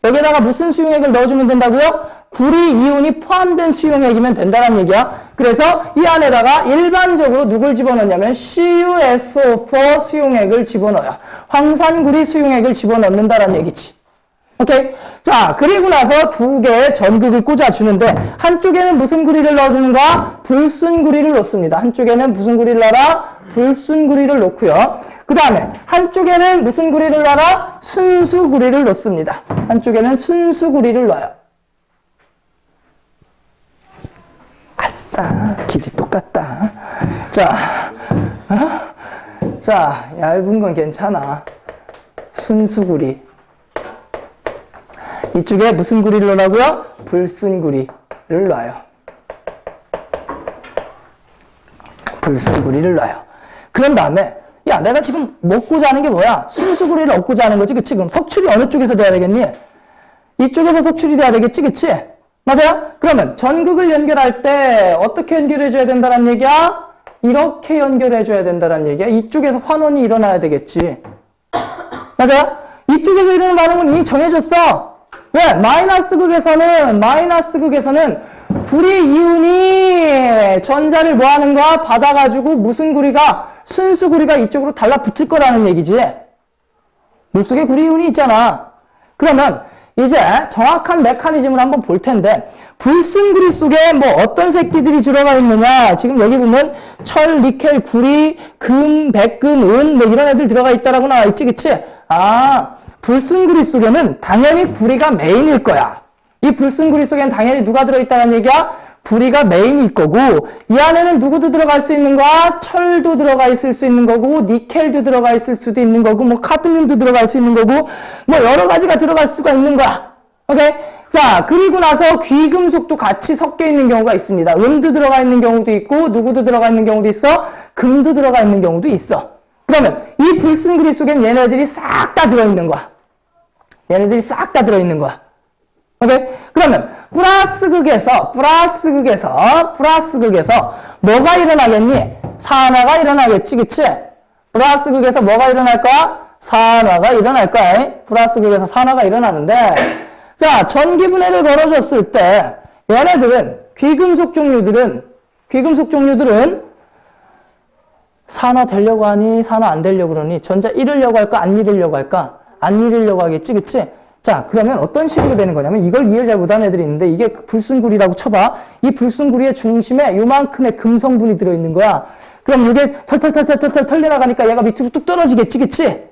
여기다가 무슨 수용액을 넣어주면 된다고요? 구리 이온이 포함된 수용액이면 된다는 얘기야. 그래서 이 안에다가 일반적으로 누굴 집어넣냐면 CuSO4 수용액을 집어넣어요. 황산구리 수용액을 집어넣는다는 얘기지. 오케이? 자, 그리고 나서 두 개의 전극을 꽂아주는데 한쪽에는 무슨 구리를 넣어주는 거야? 불순구리를 넣습니다. 한쪽에는 무슨 구리를 넣어라? 불순구리를 넣고요. 그 다음에 한쪽에는 무슨 구리를 넣어라? 순수구리를 넣습니다. 한쪽에는 순수구리를 넣어요. 아싸, 길이 똑같다. 자, 자, 얇은 건 괜찮아. 순수구리. 이쪽에 무슨 구리를 넣으라고요? 불순구리를 놔요. 불순구리를 놔요. 그런 다음에 야, 내가 지금 먹고자 하는 게 뭐야? 순수구리를 얻고자 하는 거지, 그치? 그럼 석출이 어느 쪽에서 돼야 되겠니? 이쪽에서 석출이 돼야 되겠지, 그치? 맞아요? 그러면 전극을 연결할 때 어떻게 연결해줘야 된다는 얘기야? 이렇게 연결해줘야 된다는 얘기야. 이쪽에서 환원이 일어나야 되겠지. 맞아요? 이쪽에서 일어나는 반응은 이미 정해졌어. 왜? 마이너스 극에서는 구리 이온이 전자를 뭐 하는 거야? 받아가지고 무슨 구리가? 순수구리가 이쪽으로 달라붙을 거라는 얘기지. 물속에 구리 이온이 있잖아. 그러면 이제 정확한 메커니즘을 한번 볼 텐데 불순구리 속에 뭐 어떤 새끼들이 들어가 있느냐. 지금 여기 보면 철, 니켈, 구리, 금, 백금, 은 뭐 이런 애들 들어가 있다라고 나와 있지, 그치? 아, 불순구리 속에는 당연히 구리가 메인일 거야. 이 불순구리 속에는 당연히 누가 들어있다는 얘기야? 구리가 메인일 거고 이 안에는 누구도 들어갈 수 있는 거야? 철도 들어가 있을 수 있는 거고 니켈도 들어가 있을 수도 있는 거고 뭐 카드뮴도 들어갈 수 있는 거고 뭐 여러 가지가 들어갈 수가 있는 거야. 오케이? 자, 그리고 나서 귀금속도 같이 섞여 있는 경우가 있습니다. 은도 들어가 있는 경우도 있고 누구도 들어가 있는 경우도 있어. 금도 들어가 있는 경우도 있어. 그러면 이 불순구리 속엔 얘네들이 싹 다 들어있는 거야. 얘네들이 싹 다 들어있는 거야. 오케이? 그러면 플러스 극에서 뭐가 일어나겠니? 산화가 일어나겠지, 그치? 플러스 극에서 뭐가 일어날 거야? 산화가 일어날 거야. 플러스 극에서 산화가 일어나는데 자, 전기분해를 걸어줬을 때 얘네들은 귀금속 종류들은 산화 되려고 하니 산화 안 되려고 그러니 전자 잃으려고 할까 안 잃으려고 할까? 안 잃으려고 하겠지, 그치? 자, 그러면 어떤 식으로 되는 거냐면 이걸 이해를 잘 못하는 애들이 있는데 이게 불순구리라고 쳐봐. 이 불순구리의 중심에 요만큼의 금성분이 들어있는 거야. 그럼 이게 털털털털털 털려나가니까 얘가 밑으로 뚝 떨어지겠지, 그치?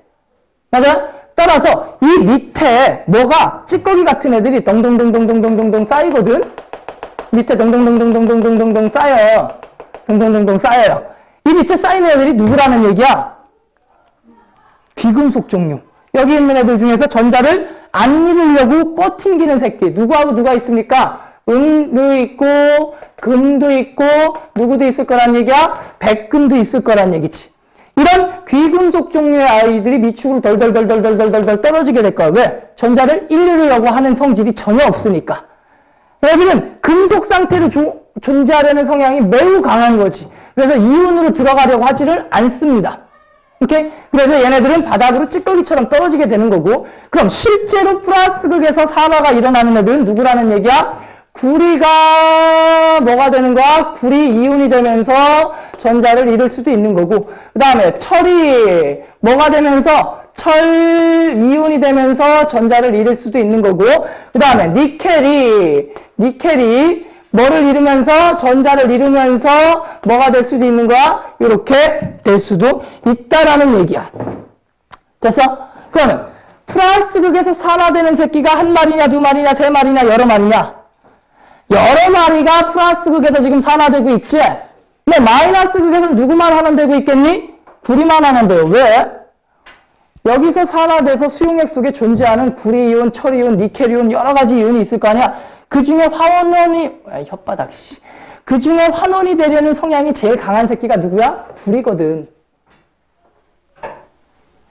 맞아? 따라서 이 밑에 뭐가 찌꺼기 같은 애들이 동동동동동동동동 쌓이거든? 밑에 동동동동동동동동 쌓여요. 동동동동 쌓여요. 이 밑에 쌓이는 애들이 누구라는 얘기야? 귀금속 종류. 여기 있는 애들 중에서 전자를 안 잃으려고 뻗팅기는 새끼. 누구하고 누가 있습니까? 은도 있고 금도 있고 누구도 있을 거란 얘기야? 백금도 있을 거란 얘기지. 이런 귀금속 종류의 아이들이 미축으로 덜덜덜덜덜덜덜 떨어지게 될 거야. 왜? 전자를 잃으려고 하는 성질이 전혀 없으니까. 여기는 금속 상태로 존재하려는 성향이 매우 강한 거지. 그래서 이온으로 들어가려고 하지를 않습니다. 오케이? 그래서 얘네들은 바닥으로 찌꺼기처럼 떨어지게 되는 거고, 그럼 실제로 플러스 극에서 산화가 일어나는 애들은 누구라는 얘기야? 구리가 뭐가 되는 거야? 구리 이온이 되면서 전자를 잃을 수도 있는 거고, 그 다음에 철이 뭐가 되면서 철 이온이 되면서 전자를 잃을 수도 있는 거고, 그 다음에 니켈이 뭐를 잃으면서 전자를 잃으면서 뭐가 될 수도 있는 거야? 이렇게 될 수도 있다라는 얘기야. 됐어? 그러면 플러스 극에서 산화되는 새끼가 한 마리냐 두 마리냐 세 마리냐 여러 마리냐? 여러 마리가 플러스 극에서 지금 산화되고 있지? 근데 마이너스 극에서는 누구만 환원되고 있겠니? 구리만 환원돼요. 왜? 여기서 산화돼서 수용액 속에 존재하는 구리이온, 철이온, 니켈이온 여러 가지 이온이 있을 거 아니야? 그 중에 혓바닥, 씨. 그 중에 환원이 되려는 성향이 제일 강한 새끼가 누구야? 구리거든.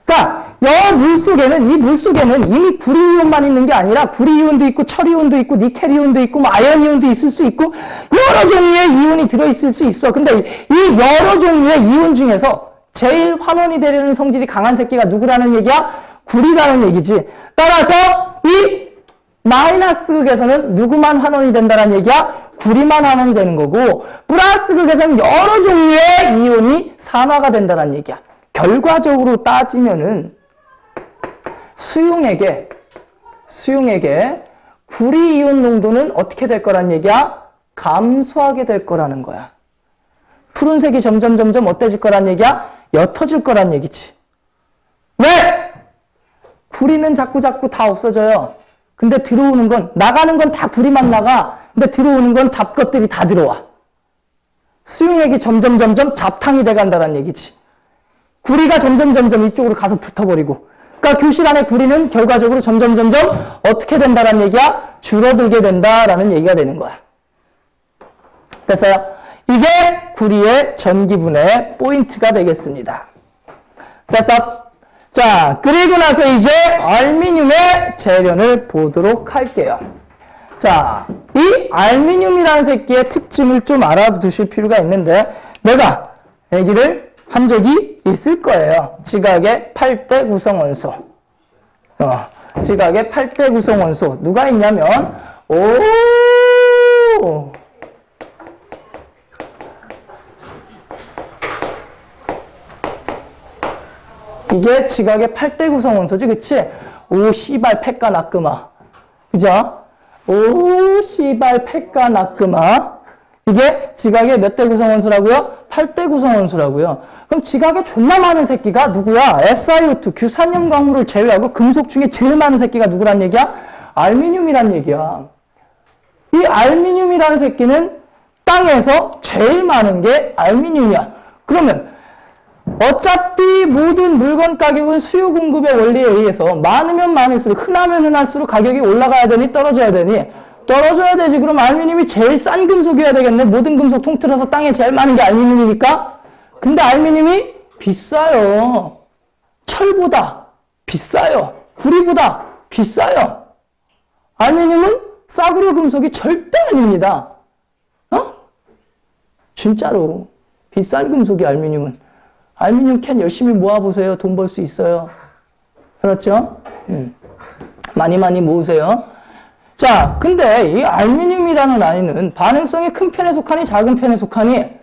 그러니까 이 물속에는 이미 구리이온만 있는 게 아니라 구리이온도 있고 철이온도 있고 니켈이온도 있고 뭐 아연이온도 있을 수 있고 여러 종류의 이온이 들어있을 수 있어. 근데 이 여러 종류의 이온 중에서 제일 환원이 되려는 성질이 강한 새끼가 누구라는 얘기야? 구리라는 얘기지. 따라서 이 마이너스 극에서는 누구만 환원이 된다는 얘기야? 구리만 환원이 되는 거고, 플러스 극에서는 여러 종류의 이온이 산화가 된다는 얘기야. 결과적으로 따지면은 수용액에 구리 이온 농도는 어떻게 될 거란 얘기야? 감소하게 될 거라는 거야. 푸른색이 점점 어때질 거란 얘기야? 옅어질 거란 얘기지. 왜? 구리는 자꾸 다 없어져요. 근데 들어오는 건, 나가는 건 다 구리만 나가. 근데 들어오는 건 잡것들이 다 들어와. 수용액이 점점 잡탕이 돼간다는 얘기지. 구리가 점점 이쪽으로 가서 붙어버리고. 그러니까 교실 안에 구리는 결과적으로 점점 어떻게 된다는 얘기야? 줄어들게 된다라는 얘기가 되는 거야. 됐어요? 이게 구리의 전기분해 포인트가 되겠습니다. 됐어? 자, 그리고 나서 이제 알미늄의 재련을 보도록 할게요. 자, 이 알미늄이라는 새끼의 특징을 좀 알아두실 필요가 있는데, 내가 얘기를 한 적이 있을 거예요. 지각의 8대 구성원소. 지각의 8대 구성원소. 누가 있냐면, 이게 지각의 8대 구성원소지, 그치? 오, 씨발, 팩가, 낙금아. 그죠? 오, 씨발, 팩가, 낙금아. 이게 지각의 몇 대 구성원소라고요? 8대 구성원소라고요. 그럼 지각에 존나 많은 새끼가 누구야? SiO2, 규산염 광물을 제외하고 금속 중에 제일 많은 새끼가 누구란 얘기야? 알미늄이란 얘기야. 이 알미늄이라는 새끼는 땅에서 제일 많은 게 알미늄이야. 그러면 어차피 모든 물건 가격은 수요 공급의 원리에 의해서 많으면 많을수록, 흔하면 흔할수록 가격이 올라가야 되니 떨어져야 되니? 떨어져야 되지. 그럼 알미늄이 제일 싼 금속이어야 되겠네. 모든 금속 통틀어서 땅에 제일 많은 게 알미늄이니까. 근데 알미늄이 비싸요. 철보다 비싸요. 구리보다 비싸요. 알미늄은 싸구려 금속이 절대 아닙니다. 진짜로. 비싼 금속이 알미늄은. 알미늄 캔 열심히 모아보세요. 돈 벌 수 있어요. 그렇죠? 많이 모으세요. 자, 근데 이 알미늄이라는 아이는 반응성이 큰 편에 속하니 작은 편에 속하니?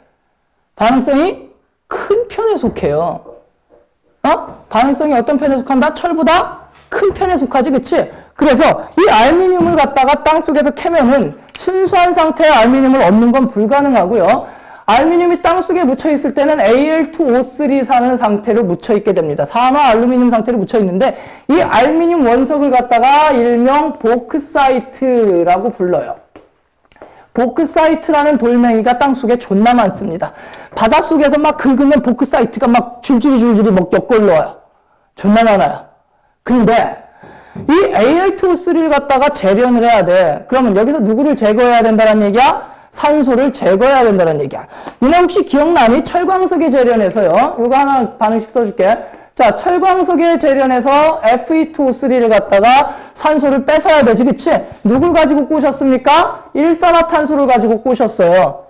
반응성이 큰 편에 속해요. 반응성이 어떤 편에 속한다? 철보다 큰 편에 속하지, 그치? 그래서 이 알미늄을 갖다가 땅속에서 캐면은 순수한 상태의 알미늄을 얻는 건 불가능하고요. 알미늄이 땅속에 묻혀있을 때는 Al2O3라는 상태로 묻혀있게 됩니다. 산화 알루미늄 상태로 묻혀있는데, 이 알미늄 원석을 갖다가 일명 보크사이트라고 불러요. 보크사이트라는 돌멩이가 땅속에 존나 많습니다. 바닷속에서 막 긁으면 보크사이트가 막 줄줄이 막 엮어올라와요. 존나 많아요. 근데 이 Al2O3를 갖다가 재련을 해야 돼. 그러면 여기서 누구를 제거해야 된다는 얘기야? 산소를 제거해야 된다는 얘기야. 니네 혹시 기억나니? 철광석에 재련해서요. 이거 하나 반응식 써줄게. 자, 철광석에 재련해서 Fe2O3를 갖다가 산소를 뺏어야 되지, 그치? 누굴 가지고 꼬셨습니까? 일산화탄소를 가지고 꼬셨어요.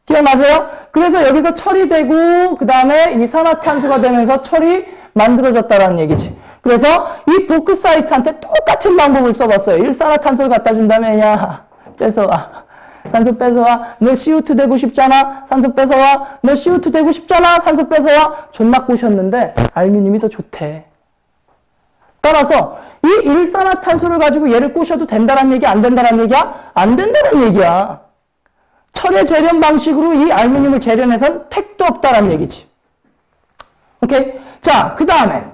기억나세요? 그래서 여기서 철이 되고 그 다음에 이산화탄소가 되면서 철이 만들어졌다라는 얘기지. 그래서 이 보크사이트한테 똑같은 방법을 써봤어요. 일산화탄소를 갖다 준 다음에 야 뺏어와. 산소 뺏어와. 너 CO2 되고 싶잖아. 산소 뺏어와. 너 CO2 되고 싶잖아. 산소 뺏어와. 존나 꼬셨는데 알루미늄이 더 좋대. 따라서 이 일산화탄소를 가지고 얘를 꼬셔도 된다는 얘기 안 된다는 얘기야? 안 된다는 얘기야. 철의 재련 방식으로 이 알루미늄을 재련해서는 택도 없다는 얘기지. 오케이? 자, 그 다음에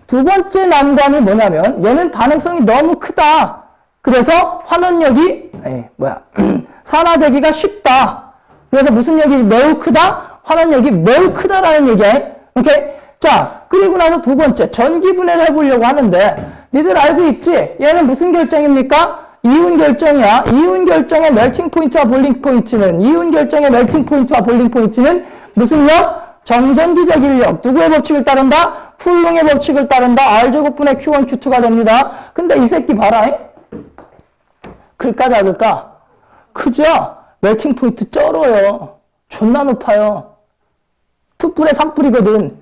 두 번째 난관이 뭐냐면 얘는 반응성이 너무 크다. 그래서 환원력이 산화되기가 쉽다. 그래서 무슨 lực 매우 크다? 환원력이 매우 크다라는 얘기야. 오케이? 자, 그리고 나서 두 번째 전기 분해를 해보려고 하는데 니들 알고 있지? 얘는 무슨 결정입니까? 이온 결정이야. 이온 결정의 멜팅 포인트와 볼링 포인트는 무슨 력? 정전기적 인력. 누구의 법칙을 따른다? 쿨롱의 법칙을 따른다. R제곱분의 Q1, Q2가 됩니다. 근데 이 새끼 봐라. 클까 작을까? 크죠? 멜팅 포인트 쩔어요. 존나 높아요. 2풀에 3풀이거든.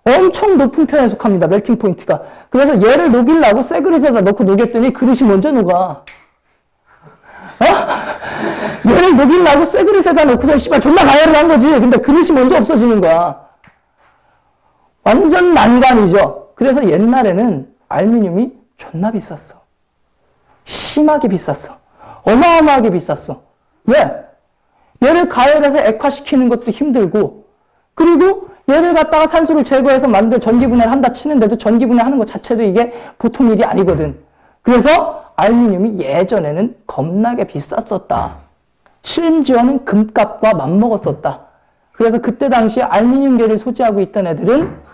엄청 높은 편에 속합니다. 멜팅 포인트가. 그래서 얘를 녹이려고 쇠 그릇에다 넣고 녹였더니 그릇이 먼저 녹아. 얘를 녹이려고 쇠 그릇에다 넣고서 씨발 존나 가열을 한 거지. 근데 그릇이 먼저 없어지는 거야. 완전 난관이죠. 그래서 옛날에는 알루미늄이 존나 비쌌어. 심하게 비쌌어. 어마어마하게 비쌌어. 왜? 얘를 가열해서 액화시키는 것도 힘들고, 그리고 얘를 갖다가 산소를 제거해서 만들 전기분해를 한다 치는데도 전기분해 하는 것 자체도 이게 보통 일이 아니거든. 그래서 알루미늄이 예전에는 겁나게 비쌌었다. 심지어는 금값과 맞먹었었다. 그래서 그때 당시에 알루미늄계를 소지하고 있던 애들은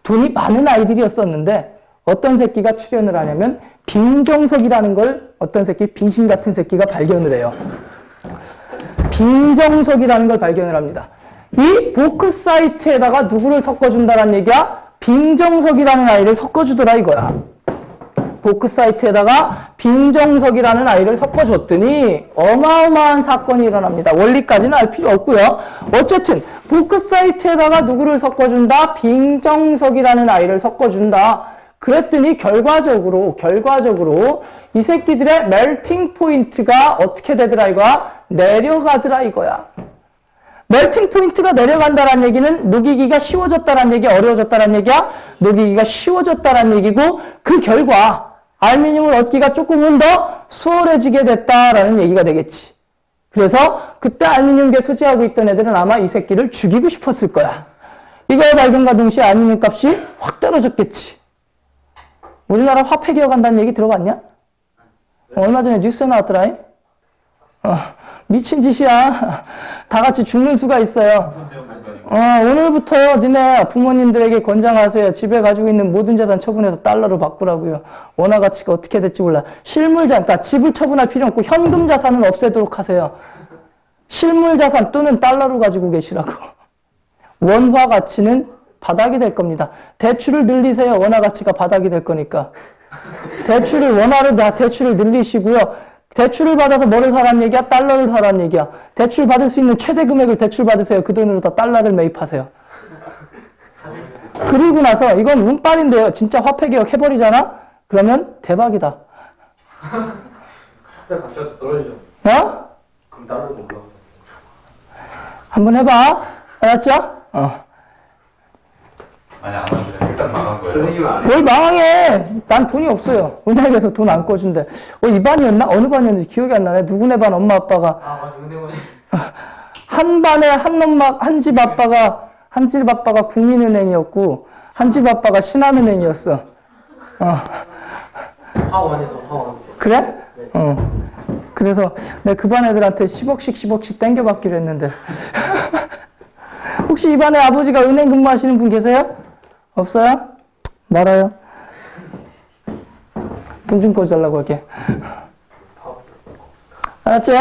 돈이 많은 아이들이었었는데 어떤 새끼가 출현을 하냐면 빙정석이라는 걸 어떤 새끼, 빙신 같은 새끼가 발견을 해요. 빙정석이라는 걸 발견을 합니다. 이 보크사이트에다가 누구를 섞어준다는 얘기야? 빙정석이라는 아이를 섞어주더라 이거야. 보크사이트에다가 빙정석이라는 아이를 섞어줬더니 어마어마한 사건이 일어납니다. 원리까지는 알 필요 없고요. 어쨌든 보크사이트에다가 누구를 섞어준다? 빙정석이라는 아이를 섞어준다. 그랬더니 결과적으로 이 새끼들의 멜팅 포인트가 어떻게 되더라 이거야? 내려가더라 이거야. 멜팅 포인트가 내려간다는 얘기는 녹이기가 쉬워졌다는 얘기, 어려워졌다는 얘기야? 녹이기가 쉬워졌다는 얘기고 그 결과 알루미늄을 얻기가 조금은 더 수월해지게 됐다라는 얘기가 되겠지. 그래서 그때 알루미늄계 소지하고 있던 애들은 아마 이 새끼를 죽이고 싶었을 거야. 이거의 발견과 동시에 알루미늄 값이 확 떨어졌겠지. 우리나라 화폐 기어간다는 얘기 들어봤냐? 얼마 전에 뉴스에 나왔더라. 미친 짓이야. 다 같이 죽는 수가 있어요. 오늘부터 니네 부모님들에게 권장하세요. 집에 가지고 있는 모든 재산 처분해서 달러로 바꾸라고요. 원화 가치가 어떻게 될지 몰라. 실물자, 그러니까 집을 처분할 필요 없고 현금 자산은 없애도록 하세요. 실물 자산 또는 달러로 가지고 계시라고. 원화 가치는 바닥이 될 겁니다. 대출을 늘리세요. 원화 가치가 바닥이 될 거니까. 대출을 원화로 대출을 늘리시고요. 대출을 받아서 뭐를 사라는 얘기야? 달러를 사라는 얘기야. 대출 받을 수 있는 최대 금액을 대출 받으세요. 그 돈으로 다 달러를 매입하세요. 그리고 나서 이건 운빨인데요. 진짜 화폐 개혁 해버리잖아? 그러면 대박이다. 같이 떨어지죠. 그럼 달러로 올라가죠. 한번 해봐. 알았죠? 아니 안 하면 돼. 일단 망한 거예요. 선생님은 안 해요. 뭘 망해. 난 돈이 없어요. 은행에서 돈 안 꺼준대. 이 반이었나? 어느 반이었는지 기억이 안 나네. 누구네 반 엄마 아빠가. 맞아. 은행원이. 한 반에 한 집 아빠가 국민은행이었고, 한 집 아빠가 신한은행이었어. 하원. 그래? 네. 그래서 내가 그 반 애들한테 10억씩 땡겨받기로 했는데. 혹시 입안에 아버지가 은행 근무하시는 분 계세요? 없어요? 말아요. 돈 좀 꺼달라고 할게. 알았지?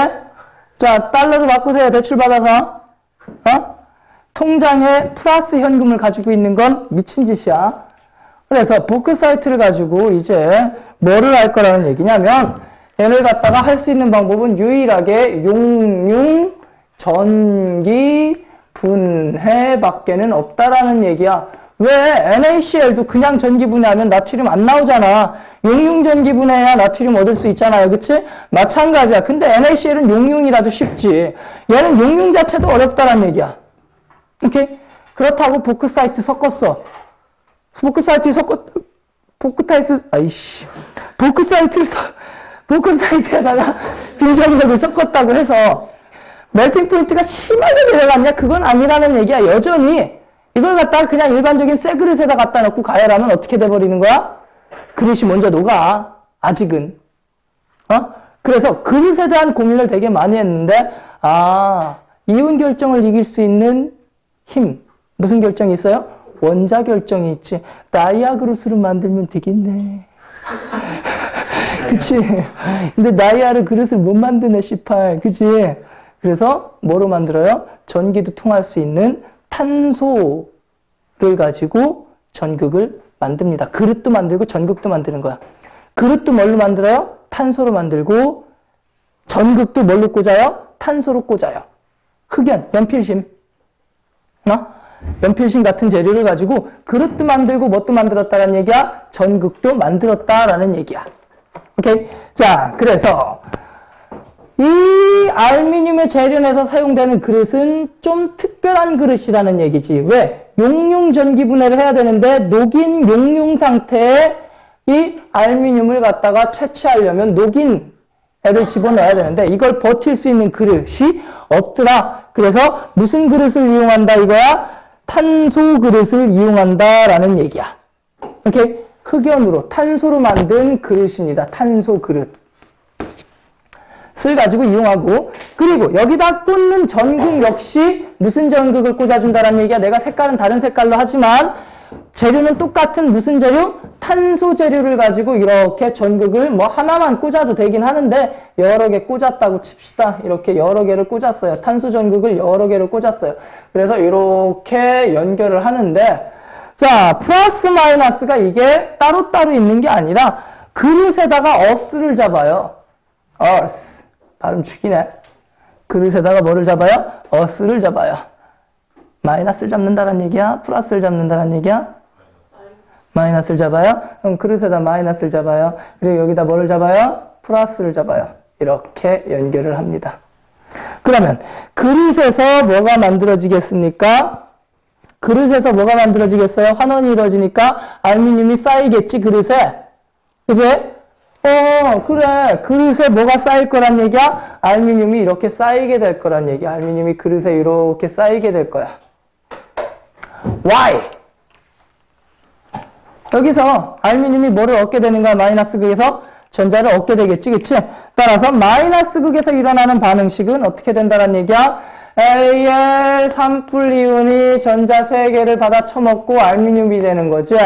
자, 달러로 바꾸세요. 대출 받아서. 통장에 플러스 현금을 가지고 있는 건 미친 짓이야. 그래서 보크 사이트를 가지고 이제 뭐를 할 거라는 얘기냐면, 얘를 갖다가 할 수 있는 방법은 유일하게 용융, 전기, 분해 밖에는 없다라는 얘기야. 왜? NaCl도 그냥 전기 분해하면 나트륨 안 나오잖아. 용융 전기 분해해야 나트륨 얻을 수 있잖아요. 그치? 마찬가지야. 근데 NaCl은 용융이라도 쉽지. 얘는 용융 자체도 어렵다라는 얘기야. 오케이? 그렇다고 보크사이트 섞었어. 보크사이트에다가 빈정석을 섞었다고 해서 멜팅 포인트가 심하게 내려갔냐? 그건 아니라는 얘기야. 여전히 이걸 갖다가 그냥 일반적인 쇠 그릇에다 갖다 놓고 가열하면 어떻게 돼버리는 거야? 그릇이 먼저 녹아. 아직은. 그래서 그릇에 대한 고민을 되게 많이 했는데, 이온 결정을 이길 수 있는 힘. 무슨 결정이 있어요? 원자 결정이 있지. 나이아 그릇으로 만들면 되겠네. 그치? 근데 나이아를 그릇을 못 만드네, C8. 그치? 그래서 뭐로 만들어요? 전기도 통할 수 있는 탄소를 가지고 전극을 만듭니다. 그릇도 만들고 전극도 만드는 거야. 그릇도 뭘로 만들어요? 탄소로 만들고, 전극도 뭘로 꽂아요? 탄소로 꽂아요. 흑연, 연필심. 연필심 같은 재료를 가지고 그릇도 만들고 뭣도 만들었다라는 얘기야? 전극도 만들었다라는 얘기야. 오케이? 자, 그래서 이 알루미늄의 재련에서 사용되는 그릇은 좀 특별한 그릇이라는 얘기지. 왜? 용융 전기 분해를 해야 되는데 녹인 용융 상태에 이 알루미늄을 갖다가 채취하려면 녹인 애를 집어넣어야 되는데 이걸 버틸 수 있는 그릇이 없더라. 그래서 무슨 그릇을 이용한다 이거야? 탄소 그릇을 이용한다라는 얘기야. 오케이? 흑연으로 탄소로 만든 그릇입니다. 탄소 그릇. 을 가지고 이용하고, 그리고 여기다 꽂는 전극 역시 무슨 전극을 꽂아준다라는 얘기야. 내가 색깔은 다른 색깔로 하지만 재료는 똑같은 무슨 재료? 탄소 재료를 가지고 이렇게 전극을 뭐 하나만 꽂아도 되긴 하는데 여러 개 꽂았다고 칩시다. 이렇게 여러 개를 꽂았어요. 탄소 전극을 여러 개를 꽂았어요. 그래서 이렇게 연결을 하는데, 자, 플러스 마이너스가 이게 따로따로 있는 게 아니라 그릇에다가 어스를 잡아요. 어스. 발음 죽이네. 그릇에다가 뭐를 잡아요? 어스를 잡아요. 마이너스를 잡는다는 얘기야? 플러스를 잡는다는 얘기야? 마이너스를 잡아요? 그럼 그릇에다 마이너스를 잡아요. 그리고 여기다 뭐를 잡아요? 플러스를 잡아요. 이렇게 연결을 합니다. 그러면 그릇에서 뭐가 만들어지겠습니까? 그릇에서 뭐가 만들어지겠어요? 환원이 이루어지니까 알루미늄이 쌓이겠지, 그릇에. 그치? 그래. 그릇에 뭐가 쌓일 거란 얘기야? 알루미늄이 이렇게 쌓이게 될 거란 얘기야. 알루미늄이 그릇에 이렇게 쌓이게 될 거야. Why? 여기서 알루미늄이 뭐를 얻게 되는가? 마이너스 극에서 전자를 얻게 되겠지, 그치? 따라서 마이너스 극에서 일어나는 반응식은 어떻게 된다는 얘기야? Al 산불 이온이 전자 3개를 받아 처먹고 알루미늄이 되는 거지.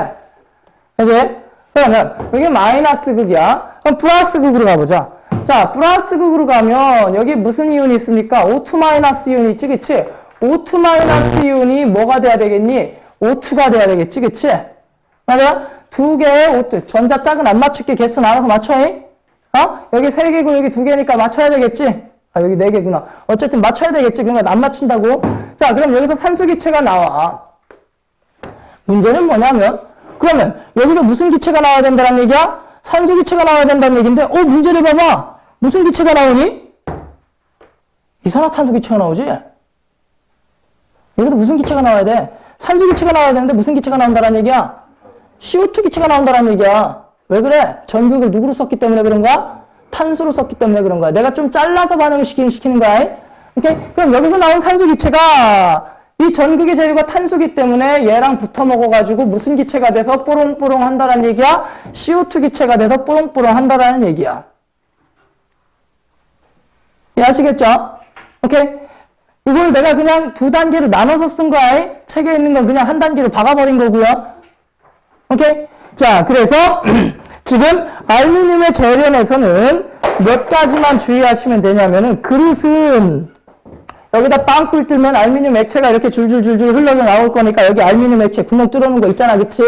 그치? 그러면 여기 마이너스 극이야. 그럼 플러스 극으로 가보자. 자, 플러스 극으로 가면 여기 무슨 이온이 있습니까? O2 마이너스 이온이 있지, 그치? O2 마이너스 이온이 뭐가 돼야 되겠니? O2가 돼야 되겠지, 그치? 맞아? 두 개의 O2. 전자 짝은 안 맞출게. 개수 나눠서 맞춰. 여기 3개고 여기 2개니까 맞춰야 되겠지? 여기 4개구나. 어쨌든 맞춰야 되겠지? 그러니까 안 맞춘다고. 자, 그럼 여기서 산소기체가 나와. 문제는 뭐냐면, 그러면 여기서 무슨 기체가 나와야 된다는 얘기야? 산소기체가 나와야 된다는 얘기인데, 문제를 봐봐. 무슨 기체가 나오니? 이산화탄소기체가 나오지? 여기서 무슨 기체가 나와야 돼? 산소기체가 나와야 되는데 무슨 기체가 나온다는 얘기야? CO2 기체가 나온다는 얘기야. 왜 그래? 전극을 누구로 썼기 때문에 그런가? 탄소로 썼기 때문에 그런 거야. 내가 좀 잘라서 반응을 시키는 거야. 오케이? 그럼 여기서 나온 산소 기체가 이 전극의 재료가 탄소기 때문에 얘랑 붙어 먹어가지고 무슨 기체가 돼서 뽀롱뽀롱 한다는 얘기야? CO2 기체가 돼서 뽀롱뽀롱 한다는 얘기야. 이해하시겠죠? 오케이? 이걸 내가 그냥 두 단계로 나눠서 쓴 거야. 책에 있는 건 그냥 한 단계로 박아버린 거고요. 오케이? 자, 그래서 지금 알루미늄의 재련에서는 몇 가지만 주의하시면 되냐면은 그릇은 여기다 빵불 뜨면 알루미늄 액체가 이렇게 줄줄줄줄 흘러서 나올 거니까 여기 알루미늄 액체 구멍 뚫어놓은 거 있잖아. 그치?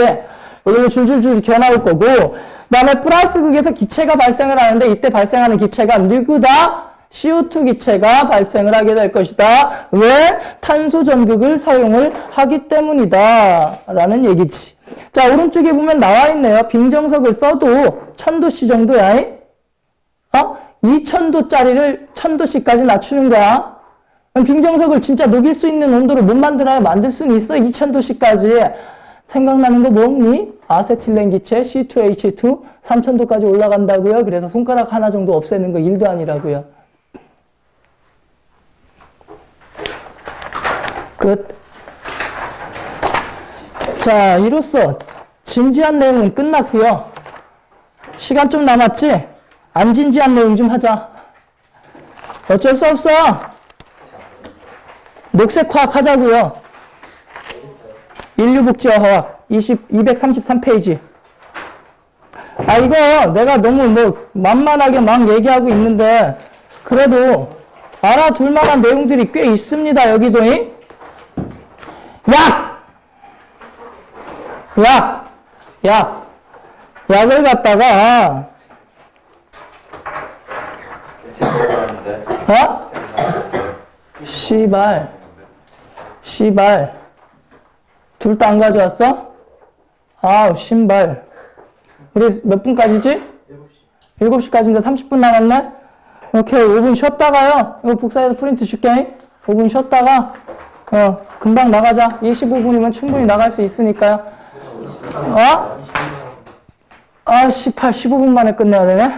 여기로 줄줄줄 기어 나올 거고 그 다음에 플러스 극에서 기체가 발생을 하는데 이때 발생하는 기체가 누구다? CO2 기체가 발생을 하게 될 것이다. 왜? 탄소 전극을 사용을 하기 때문이다. 라는 얘기지. 자, 오른쪽에 보면 나와 있네요. 빙정석을 써도 1000도씨 정도야. 2000도짜리를 1000도씨까지 낮추는 거야. 그럼 빙정석을 진짜 녹일 수 있는 온도를 못 만들어야 만들 수는 있어. 2000도씨까지. 생각나는 거 뭐니? 아세틸렌 기체 C2H2 3000도까지 올라간다고요. 그래서 손가락 하나 정도 없애는 거 일도 아니라고요. 끝. 자, 이로써 진지한 내용은 끝났고요. 시간 좀 남았지? 안 진지한 내용 좀 하자. 어쩔 수 없어. 녹색화학 하자고요. 인류복지화학 233페이지. 아, 이거 내가 너무 뭐 만만하게 막 얘기하고 있는데 그래도 알아둘 만한 내용들이 꽤 있습니다. 여기도. 약을 갖다가 씨발 둘 다 안 가져왔어? 아우 신발. 우리 몇 분까지지? 7시까지인데 30분 남았네? 오케이 5분 쉬었다가요. 이거 복사해서 프린트 줄게. 5분 쉬었다가 금방 나가자. 25분이면 충분히 나갈 수 있으니까요. 15분 만에 끝내야 되네?